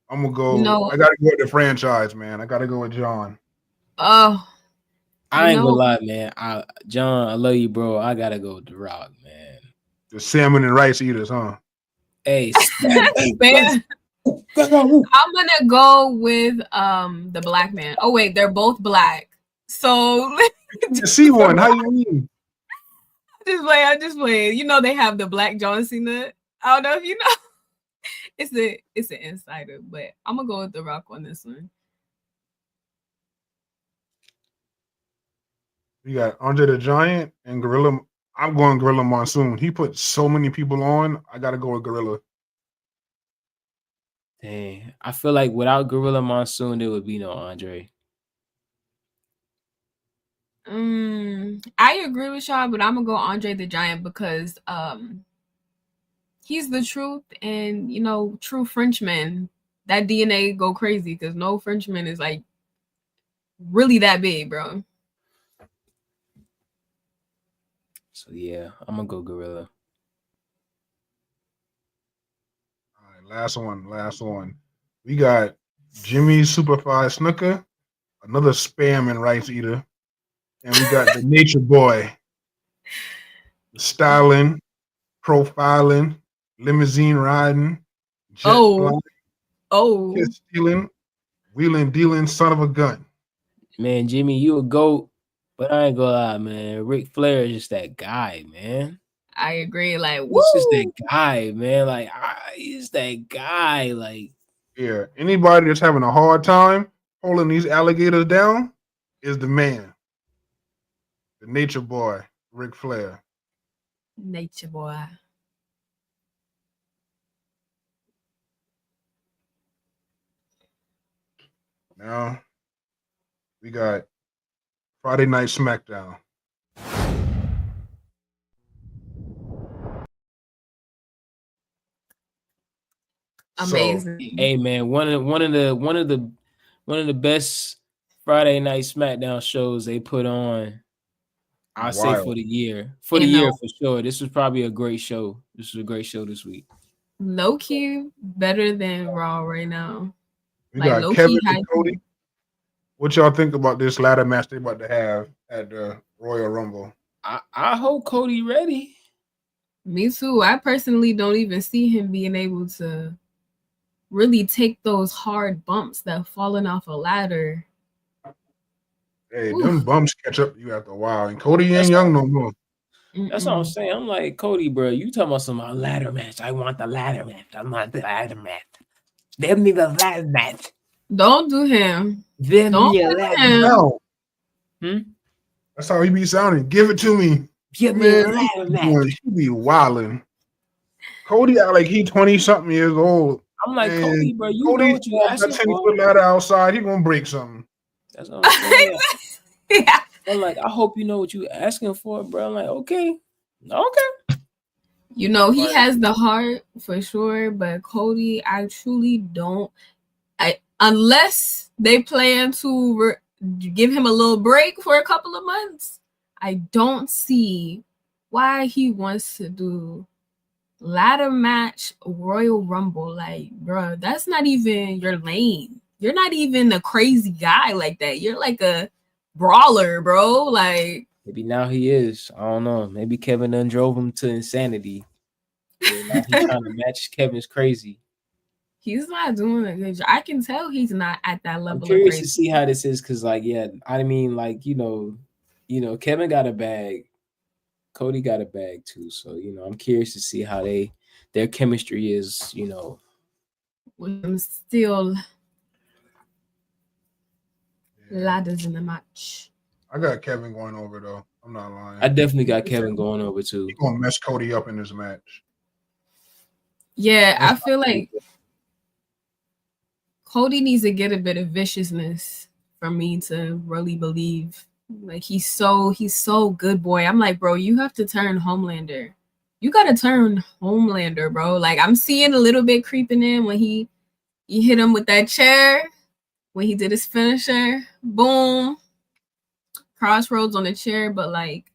I'm gonna go. You know, I gotta go with the franchise, man. I gotta go with John. oh, I ain't gonna lie, man. John, I love you, bro. I gotta go with The Rock, man. The salmon and rice eaters, huh? Hey, man. I'm gonna go with the black man. Oh wait, they're both black. So You see one? How you mean? I'm just playing. You know they have the black John Cena. I don't know if you know. It's an insider, but I'm gonna go with The Rock on this one. We got Andre the Giant and Gorilla. I'm going Gorilla Monsoon. He put so many people on. I gotta go with Gorilla. Dang, I feel like without Gorilla Monsoon, there would be no Andre. I agree with y'all, but I'm gonna go Andre the Giant because he's the truth, and you know, true Frenchman, that DNA go crazy because no Frenchman is like really that big, bro. So yeah, I'm gonna go Gorilla. All right, last one. We got Jimmy Superfly Snooker, another spam and rice eater, and we got the Nature Boy, styling, profiling, limousine riding, jet flying, kiss stealing, wheeling dealing, son of a gun. Man, Jimmy, you a GOAT, but I ain't gonna lie, man. Ric Flair is just that guy, man. I agree. Like, He's just that guy, man. Like, he's that guy. Like, yeah, anybody that's having a hard time holding these alligators down is the man. The Nature Boy, Ric Flair. Nature Boy. Now we got Friday Night SmackDown. Amazing. So, hey man, one of the best Friday Night SmackDown shows they put on. I'll say for the year. For sure. This was probably a great show. This was a great show this week. Low key better than Raw right now. We like got Kevin and Cody. What y'all think about this ladder match they about to have at the Royal Rumble? I hope Cody ready. Me too. I personally don't even see him being able to really take those hard bumps that falling off a ladder. Hey, them bumps catch up to you after a while, and Cody ain't young no more. That's what I'm saying. I'm like, Cody, bro, you talking about some ladder match. I want the ladder match. I want the ladder match. Give me the ladder match. Don't do him. Give me a ladder match. That's how he be sounding. Give it to me. Give me a ladder match. He be wilding. Cody out like he 20-something years old. I'm like, Cody, bro, you know what you asking for? 10-foot ladder outside, he gonna break something. That's what I'm saying. Yeah. I'm like, I hope you know what you asking for, bro. I'm like, okay. You know, he has the heart for sure, but Cody, I truly don't. Unless they plan to give him a little break for a couple of months, I don't see why he wants to do ladder match Royal Rumble. Like, bro, that's not even your lane. You're not even a crazy guy like that. You're like a brawler, bro. Like, maybe now he is. I don't know. Maybe Kevin done drove him to insanity. Now he's trying to match Kevin's crazy. He's not doing a good job. I can tell he's not at that level. I'm curious to see how this is because, like, yeah, I mean, like, you know, Kevin got a bag, Cody got a bag too. So, you know, I'm curious to see how their chemistry is. You know, with them still ladders in the match. I got Kevin going over though. I'm not lying. I definitely got Kevin going over too. He's gonna mess Cody up in this match. Yeah, I feel like Cody needs to get a bit of viciousness for me to really believe. Like he's so good, boy. I'm like, bro, you have to turn Homelander. You gotta turn Homelander, bro. Like I'm seeing a little bit creeping in when he hit him with that chair when he did his finisher. Boom. Crossroads on the chair, but like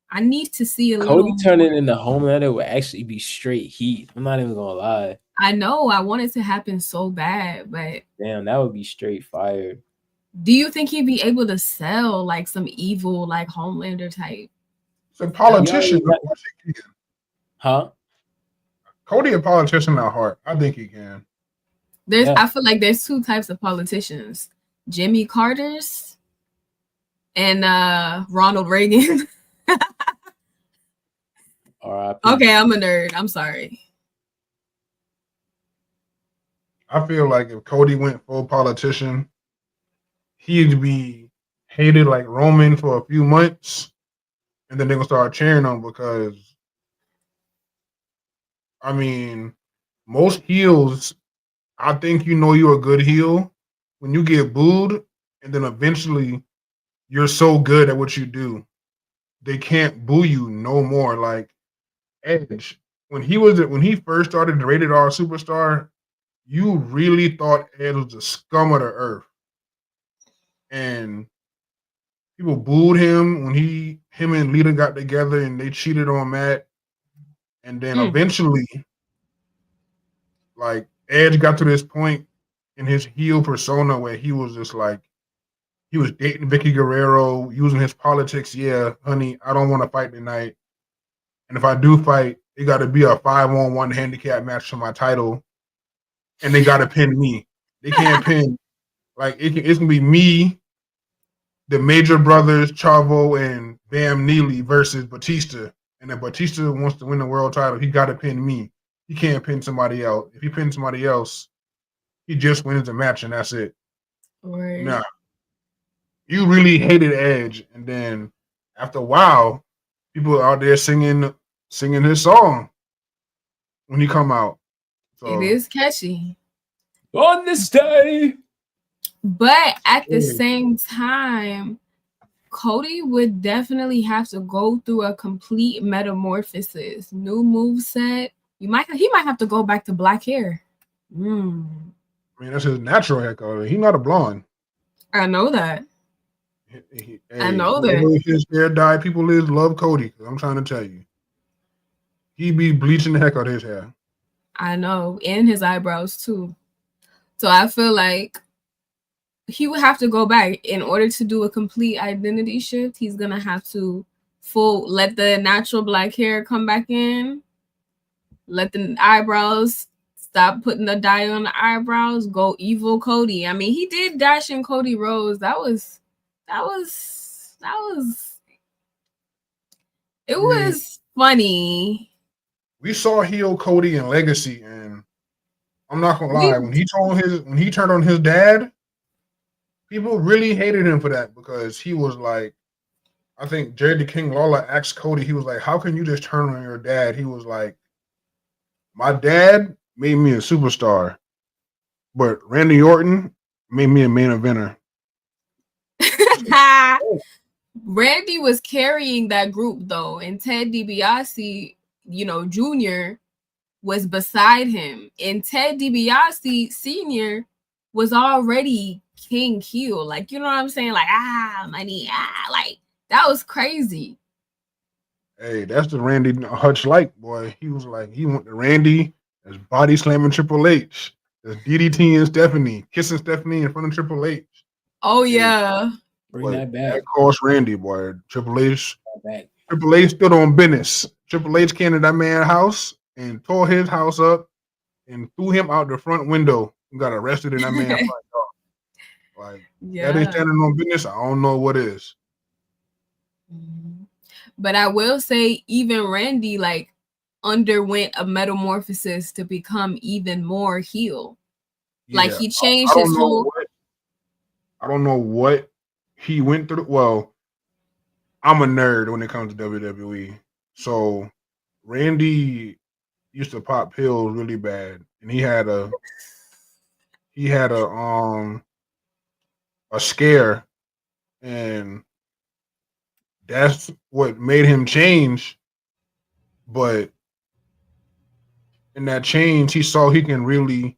I need to see a Cody little turning more. into Homelander would actually be straight heat. I'm not even gonna lie. I know I want it to happen so bad, but Damn, that would be straight fire. do you think he'd be able to sell like some evil like Homelander type? It's a politician. got- Of course he can. Huh? Cody a politician at heart. I think he can. I feel like there's two types of politicians. Jimmy Carter's and Ronald Reagan. R.I.P. Okay, I'm a nerd. I'm sorry. I feel like if Cody went full politician, he'd be hated like Roman for a few months, and then they're gonna start cheering him because, I mean, most heels, I think you're a good heel when you get booed, and then eventually you're so good at what you do, they can't boo you no more. Like Edge, when he first started the Rated R Superstar, you really thought Edge was the scum of the earth. And people booed him when him and Lita got together and they cheated on Matt. And then eventually, like, Edge got to this point in his heel persona where he was just like, he was dating Vicky Guerrero, using his politics. Yeah, honey, I don't want to fight tonight. And if I do fight, it got to be a 5-on-1 handicap match for my title. And they got to pin me. They can't pin. Like, it's going to be me, the Major Brothers, Chavo, and Bam Neely versus Batista. And if Batista wants to win the world title, he got to pin me. He can't pin somebody else. If he pins somebody else, he just wins the match and that's it. Right. Nah. You really hated Edge. And then after a while, people out there singing his song when he come out. So, it is catchy. On this day. But at the same time, Cody would definitely have to go through a complete metamorphosis, new moveset. He might have to go back to black hair. I mean, that's his natural hair color. He's not a blonde. I know that. I know that. If his hair dye, people love Cody. I'm trying to tell you. He be bleaching the heck out of his hair. I know. And his eyebrows too. So I feel like he would have to go back in order to do a complete identity shift. He's gonna have to let the natural black hair come back in, let the eyebrows stop putting the dye on the eyebrows, go evil Cody. I mean, he did dash in Cody Rhodes. It was funny. We saw heel Cody in Legacy, and I'm not gonna lie, when he turned on his dad, people really hated him for that because he was like, I think Jerry the King Lawler asked Cody, he was like, how can you just turn on your dad? He was like, my dad made me a superstar, but Randy Orton made me a main eventer. Randy was carrying that group though, and Ted DiBiase, Jr. was beside him, and Ted DiBiase Sr. was already king heel. Like, you know what I'm saying? Like, money, like that was crazy. Hey, that's the Randy Hutch like, boy. He was like, he went to Randy as body slamming Triple H, as DDT and Stephanie, kissing Stephanie in front of Triple H. Oh yeah. Bring that back. That cost Randy, boy. Triple H stood on business. Triple H came to that man's house and tore his house up and threw him out the front window and got arrested in that man's front door. Like, that ain't standing on business. I don't know what is. But I will say, even Randy like underwent a metamorphosis to become even more heel. Yeah, like he changed his whole. I don't know what he went through. Well, I'm a nerd when it comes to WWE. So Randy used to pop pills really bad, and he had a scare, and that's what made him change. But in that change, he saw he can really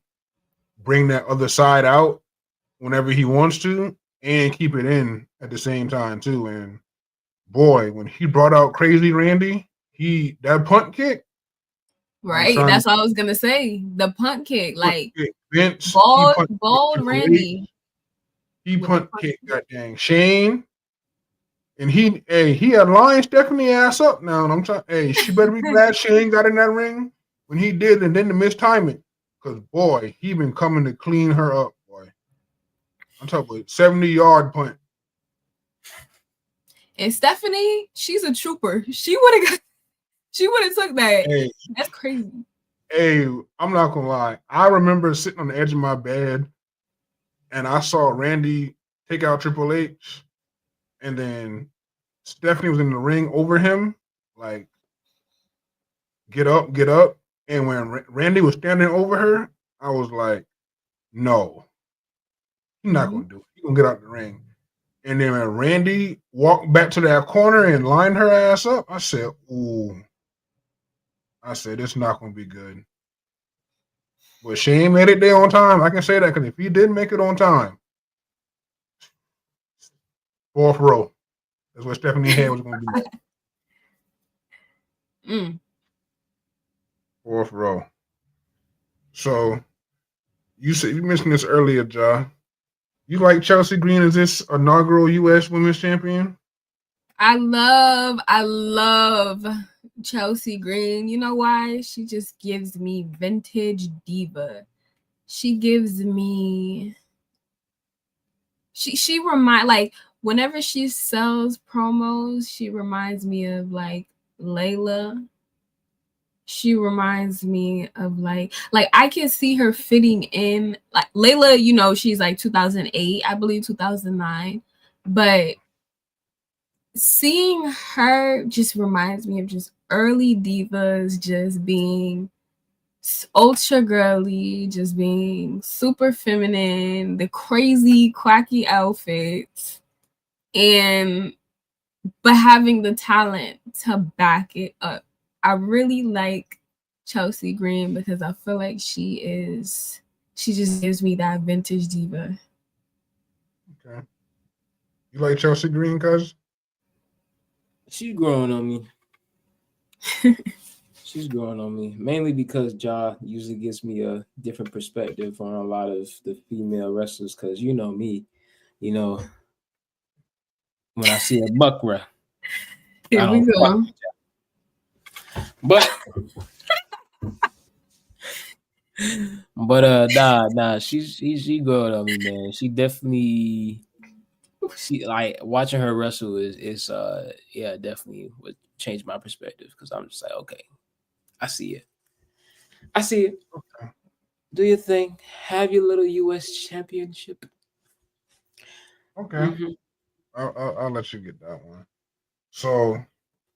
bring that other side out, whenever he wants to and keep it in at the same time too. And boy, when he brought out Crazy Randy, that punt kick. Right, that's what I was gonna say. The punt kick, like Vince, bald Randy. He punt kick that dang Shane. And he had lined Stephanie ass up now. And I'm telling, she better be glad Shane got in that ring when he did, and then to mistime it. Because boy, he been coming to clean her up, boy. I'm talking about 70-yard punt. And Stephanie, she's a trooper. She would have took that. Hey, that's crazy. Hey, I'm not gonna lie. I remember sitting on the edge of my bed and I saw Randy take out Triple H, and then Stephanie was in the ring over him, like, get up. And when Randy was standing over her, I was like, no, he's not going to do it. He's going to get out the ring. And then when Randy walked back to that corner and lined her ass up, I said, ooh. I said, it's not going to be good. But Shane made it there on time. I can say that because if he didn't make it on time, fourth row. That's what Stephanie had was going to be. Fourth row. So you mentioned this earlier, Ja. You like Chelsea Green as this inaugural U.S. Women's Champion? I love Chelsea Green. You know why? She just gives me vintage diva. She gives me. She like whenever she sells promos, she reminds me of like Layla. She reminds me of like I can see her fitting in like Layla, you know, she's like 2008, I believe 2009. But seeing her just reminds me of just early divas just being ultra girly, just being super feminine, the crazy quacky outfits, but having the talent to back it up. I really like Chelsea Green because I feel like she just gives me that vintage diva. Okay. You like Chelsea Green, cuz? She's growing on me. She's growing on me. Mainly because Ja usually gives me a different perspective on a lot of the female wrestlers. Because you know me, you know, when I see a buckra, Here we go. But she growing on me, man. She definitely like watching her wrestle is definitely would change my perspective because I'm just like, okay, I see it. Okay. Do your thing. Have your little U.S. championship. Okay. Mm-hmm. I'll let you get that one. So,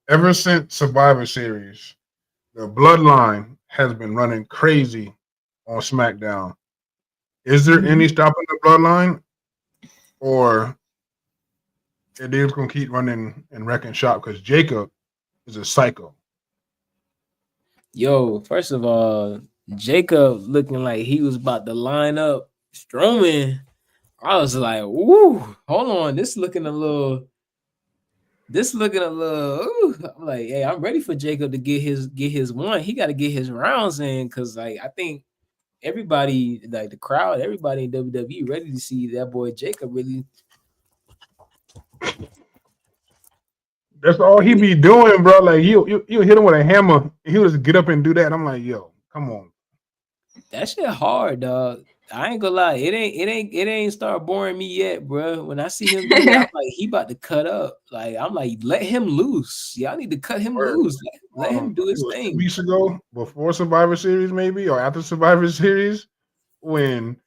ever since Survivor Series, the Bloodline has been running crazy on SmackDown. Is there any stopping the Bloodline, or it is going to keep running and wrecking shop because Jacob is a psycho? Yo, first of all, Jacob looking like he was about to line up Strowman. I was like, "Woo, hold on, this looking a little." Ooh. I'm like, hey, I'm ready for Jacob to get his one. He got to get his rounds in because, like, I think everybody, like the crowd, everybody in WWE, ready to see that boy Jacob really. That's all he be doing, bro. Like you hit him with a hammer, and he'll just get up and do that. And I'm like, yo, come on. That shit hard, dog. I ain't gonna lie, it ain't start boring me yet, bro. When I see him do that, I'm like, he about to cut up. Like, I'm like, let him loose. Y'all need to cut him loose. Let him do his thing. 2 weeks ago, before Survivor Series, maybe, or after Survivor Series, when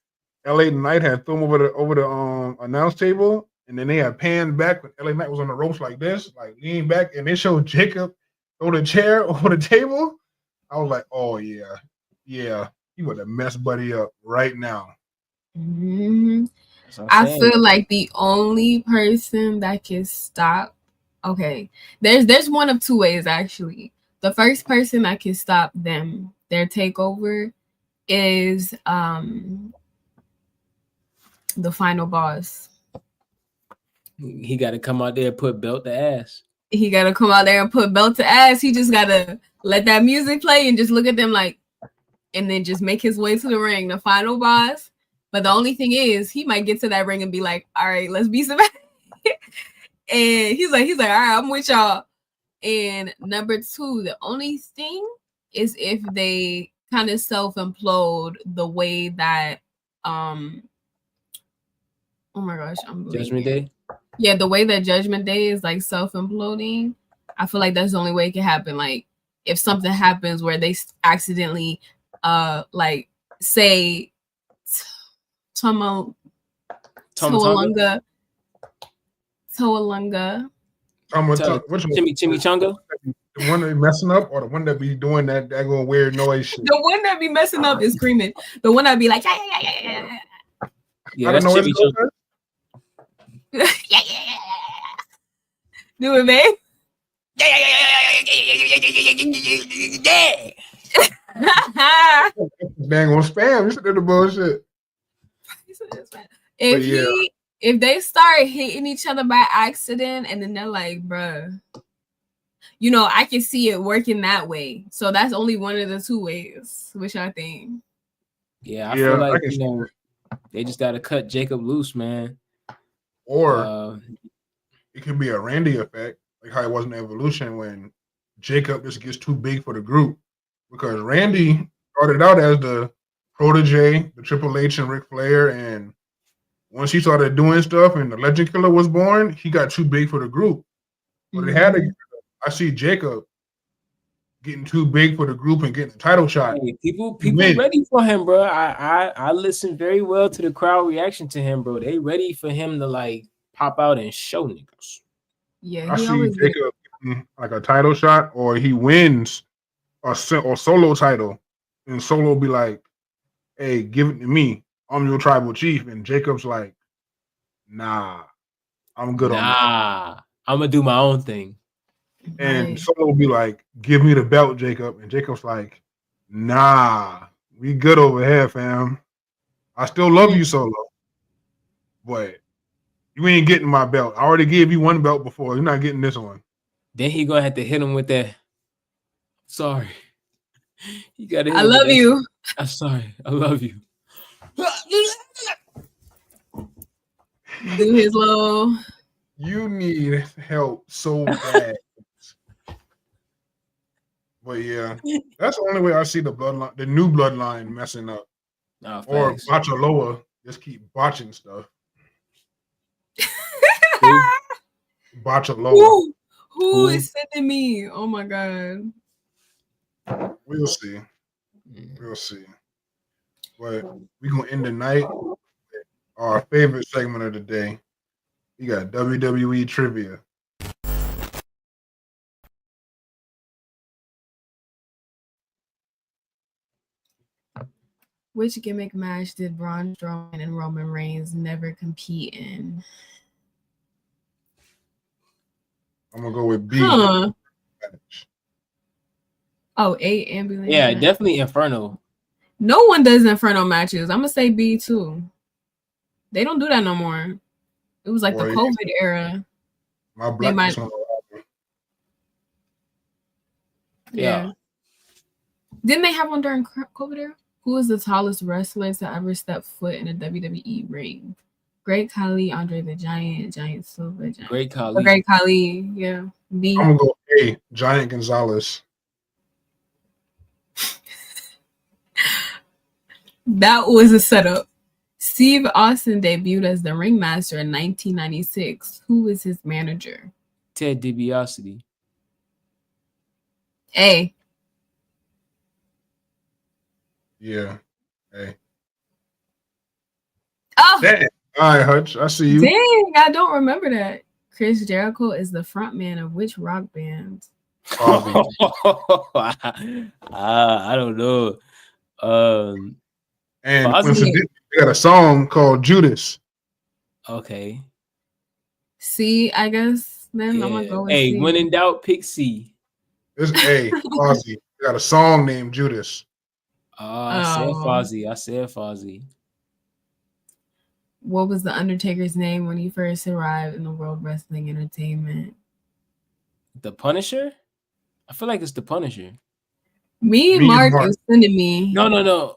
LA Knight had thrown him over the announce table, and then they had panned back when LA Knight was on the ropes like this, like leaning back, and they showed Jacob throw the chair over the table. I was like, oh yeah, he would have messed Buddy up right now. Mm-hmm. I feel like the only person that can stop. Okay, there's one of two ways actually. The first person that can stop their takeover is the final boss. He got to come out there and put belt to ass. He got to come out there and put belt to ass. He just got to let that music play and just look at them like, and then just make his way to the ring, the final boss. But the only thing is, he might get to that ring and be like, all right, let's be some. And he's like, all right, I'm with y'all. And number 2, the only thing is if they kind of self-implode the way that, oh my gosh, I'm Judgment Day? Yeah, the way that Judgment Day is like self-imploding, I feel like that's the only way it can happen. Like, if something happens where they accidentally, like, say, Toalunga. Chimichanga? The one that be messing up, or the one that be doing that daggone weird noise shit? The one that be messing up is screaming. The one that be like, yeah. Yeah, that's Chimichanga. Yeah. Do it, man. Yeah. Dang on spam. You said the bullshit. If they start hitting each other by accident and then they're like, bruh, you know, I can see it working that way. So that's only one of the 2 ways, which I think. Yeah, I feel like, they just got to cut Jacob loose, man. Or it could be a Randy effect, like how it was in Evolution when Jacob just gets too big for the group. Because Randy started out as the protege, the Triple H and Ric Flair, and once he started doing stuff and the Legend Killer was born, he got too big for the group. But I see Jacob getting too big for the group and getting a title shot. Hey, people ready for him, bro. I listen very well to the crowd reaction to him, bro. They ready for him to like pop out and show niggas. Yeah, I see Jacob getting like a title shot, or he wins a solo title, and Solo be like, "Hey, give it to me. I'm your tribal chief." And Jacob's like, "Nah, I'm good on that. I'm gonna do my own thing." And Solo will be like, "Give me the belt, Jacob." And Jacob's like, "Nah, we good over here, fam. I still love you, Solo, but you ain't getting my belt. I already gave you one belt before. You're not getting this one." Then he gonna have to hit him with that. Sorry, you gotta. I love you. I'm sorry. I love you. Do his little. You need help so bad. But yeah, that's the only way I see the bloodline, the new bloodline messing up. Or Bachaloa just keep botching stuff. Bachaloa. Who is sending me? Oh my god. We'll see. But we're gonna end the night with our favorite segment of the day. You got WWE trivia. Which gimmick match did Braun Strowman and Roman Reigns never compete in? I'm gonna go with B. Huh. Oh, 8 ambulance. Yeah, definitely Inferno. No one does Inferno matches. I'm gonna say B too. They don't do that no more. It was like the COVID era. My black Yeah. Didn't they have one during COVID era? Who is the tallest wrestler to ever step foot in a WWE ring? Great Khali, Andre the Giant, Giant Silver, Giant. Great Khali. Great Khali, yeah. B. I'm gonna go A, Giant Gonzalez. That was a setup. Steve Austin debuted as the ringmaster in 1996. Who was his manager? Ted DiBiase. A. Yeah. A. Oh. Dang. All right, Hutch. I see you. Dang, I don't remember that. Chris Jericho is the frontman of which rock band? I don't know. And they got a song called Judas. Okay. C, I guess. Then I'm gonna go with C. When in doubt, pick C. It's A. Fozzy. They got a song named Judas. I said Fozzy. What was the Undertaker's name when he first arrived in the World Wrestling Entertainment? The Punisher? I feel like it's the Punisher. Me and Mark is sending me. No.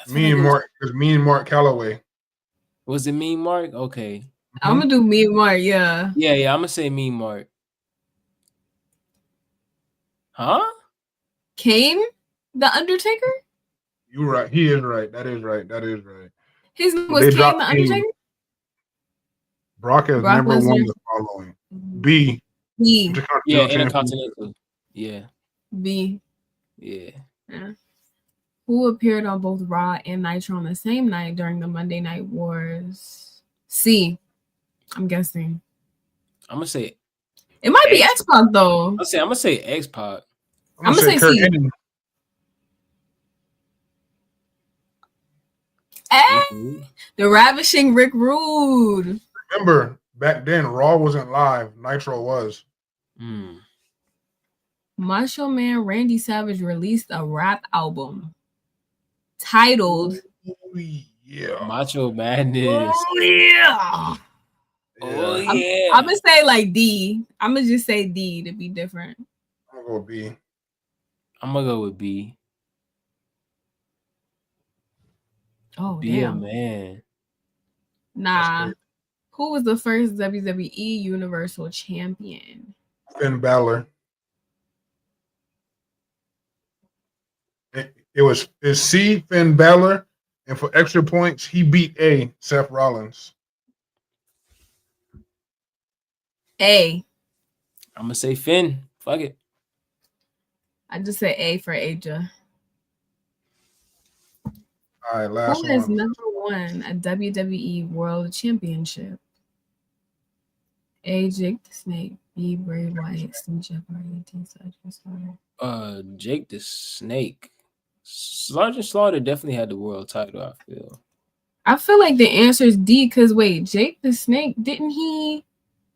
Me and Mark Calloway. Was it Mean Mark? Okay. I'm gonna do Me and Mark, yeah. Yeah, I'm gonna say Mean Mark. Huh? Kane? The Undertaker? You're right. He is right. That is right. His name was Kane the Undertaker? Brock has never won the following. B. Intercontinental. Yeah. B. Yeah. Who appeared on both Raw and Nitro on the same night during the Monday Night Wars? C. I'm guessing. I'm gonna say it might be X-Pac though. I'm gonna say X-Pac. I'm gonna say C. The Ravishing Rick Rude. Remember, back then Raw wasn't live. Nitro was. Macho Man Randy Savage released a rap album titled Macho Madness. Oh yeah. I'm gonna say like D. I'm gonna just say D to be different. I'm gonna go B. I'm gonna go with B. Oh, be damn. a man. Nah. Who was the first WWE Universal Champion? Finn Balor. It's C, Finn Balor, and for extra points, he beat A, Seth Rollins. A. I'm gonna say Finn. Fuck it. I just say A for Aja. All right, last one. Who has never won a WWE World Championship? A. Jake the Snake. B. Bray Wyatt. C. Jeff Hardy. D. Sergeant Slaughter. Jake the Snake. Sergeant Slaughter definitely had the world title, I feel. I feel like the answer is D because wait, Jake the Snake, didn't he?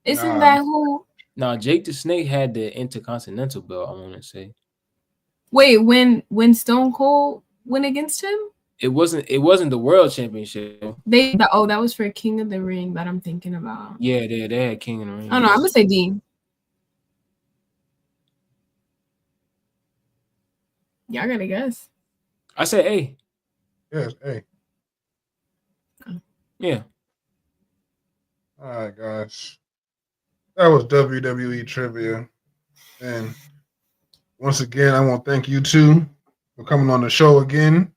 Isn't that who? No, Jake the Snake had the Intercontinental belt, I want to say. Wait, when Stone Cold went against him? It wasn't the World Championship. That was for King of the Ring that I'm thinking about. Yeah, they had King of the Ring. Oh no, I'm gonna say D. Y'all gotta guess. I said A. Yes, A. Yeah. All right, guys. That was WWE Trivia. And once again, I want to thank you two for coming on the show again.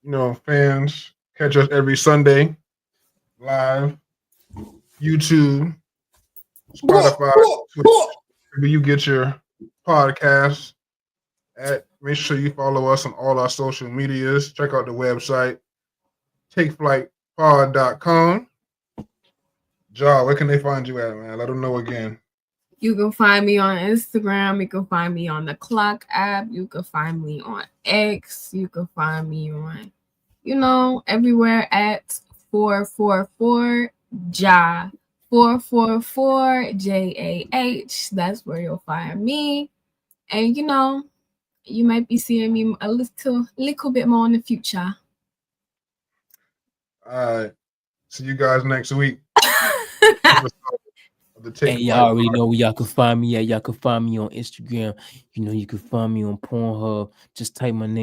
You know, fans, catch us every Sunday live, YouTube, Spotify, Twitch, wherever you get your podcasts at. Make sure you follow us on all our social medias. Check out the website, takeflightpod.com. Ja, where can they find you at, man? Let them know again. You can find me on Instagram. You can find me on the Clock app. You can find me on X. You can find me on, everywhere at 444 Ja. 444 JAH. That's where you'll find me. And you might be seeing me a little bit more in the future. All right. See you guys next week. Hey, y'all already know where y'all can find me at. Y'all can find me on Instagram. You can find me on Pornhub. Just type my name.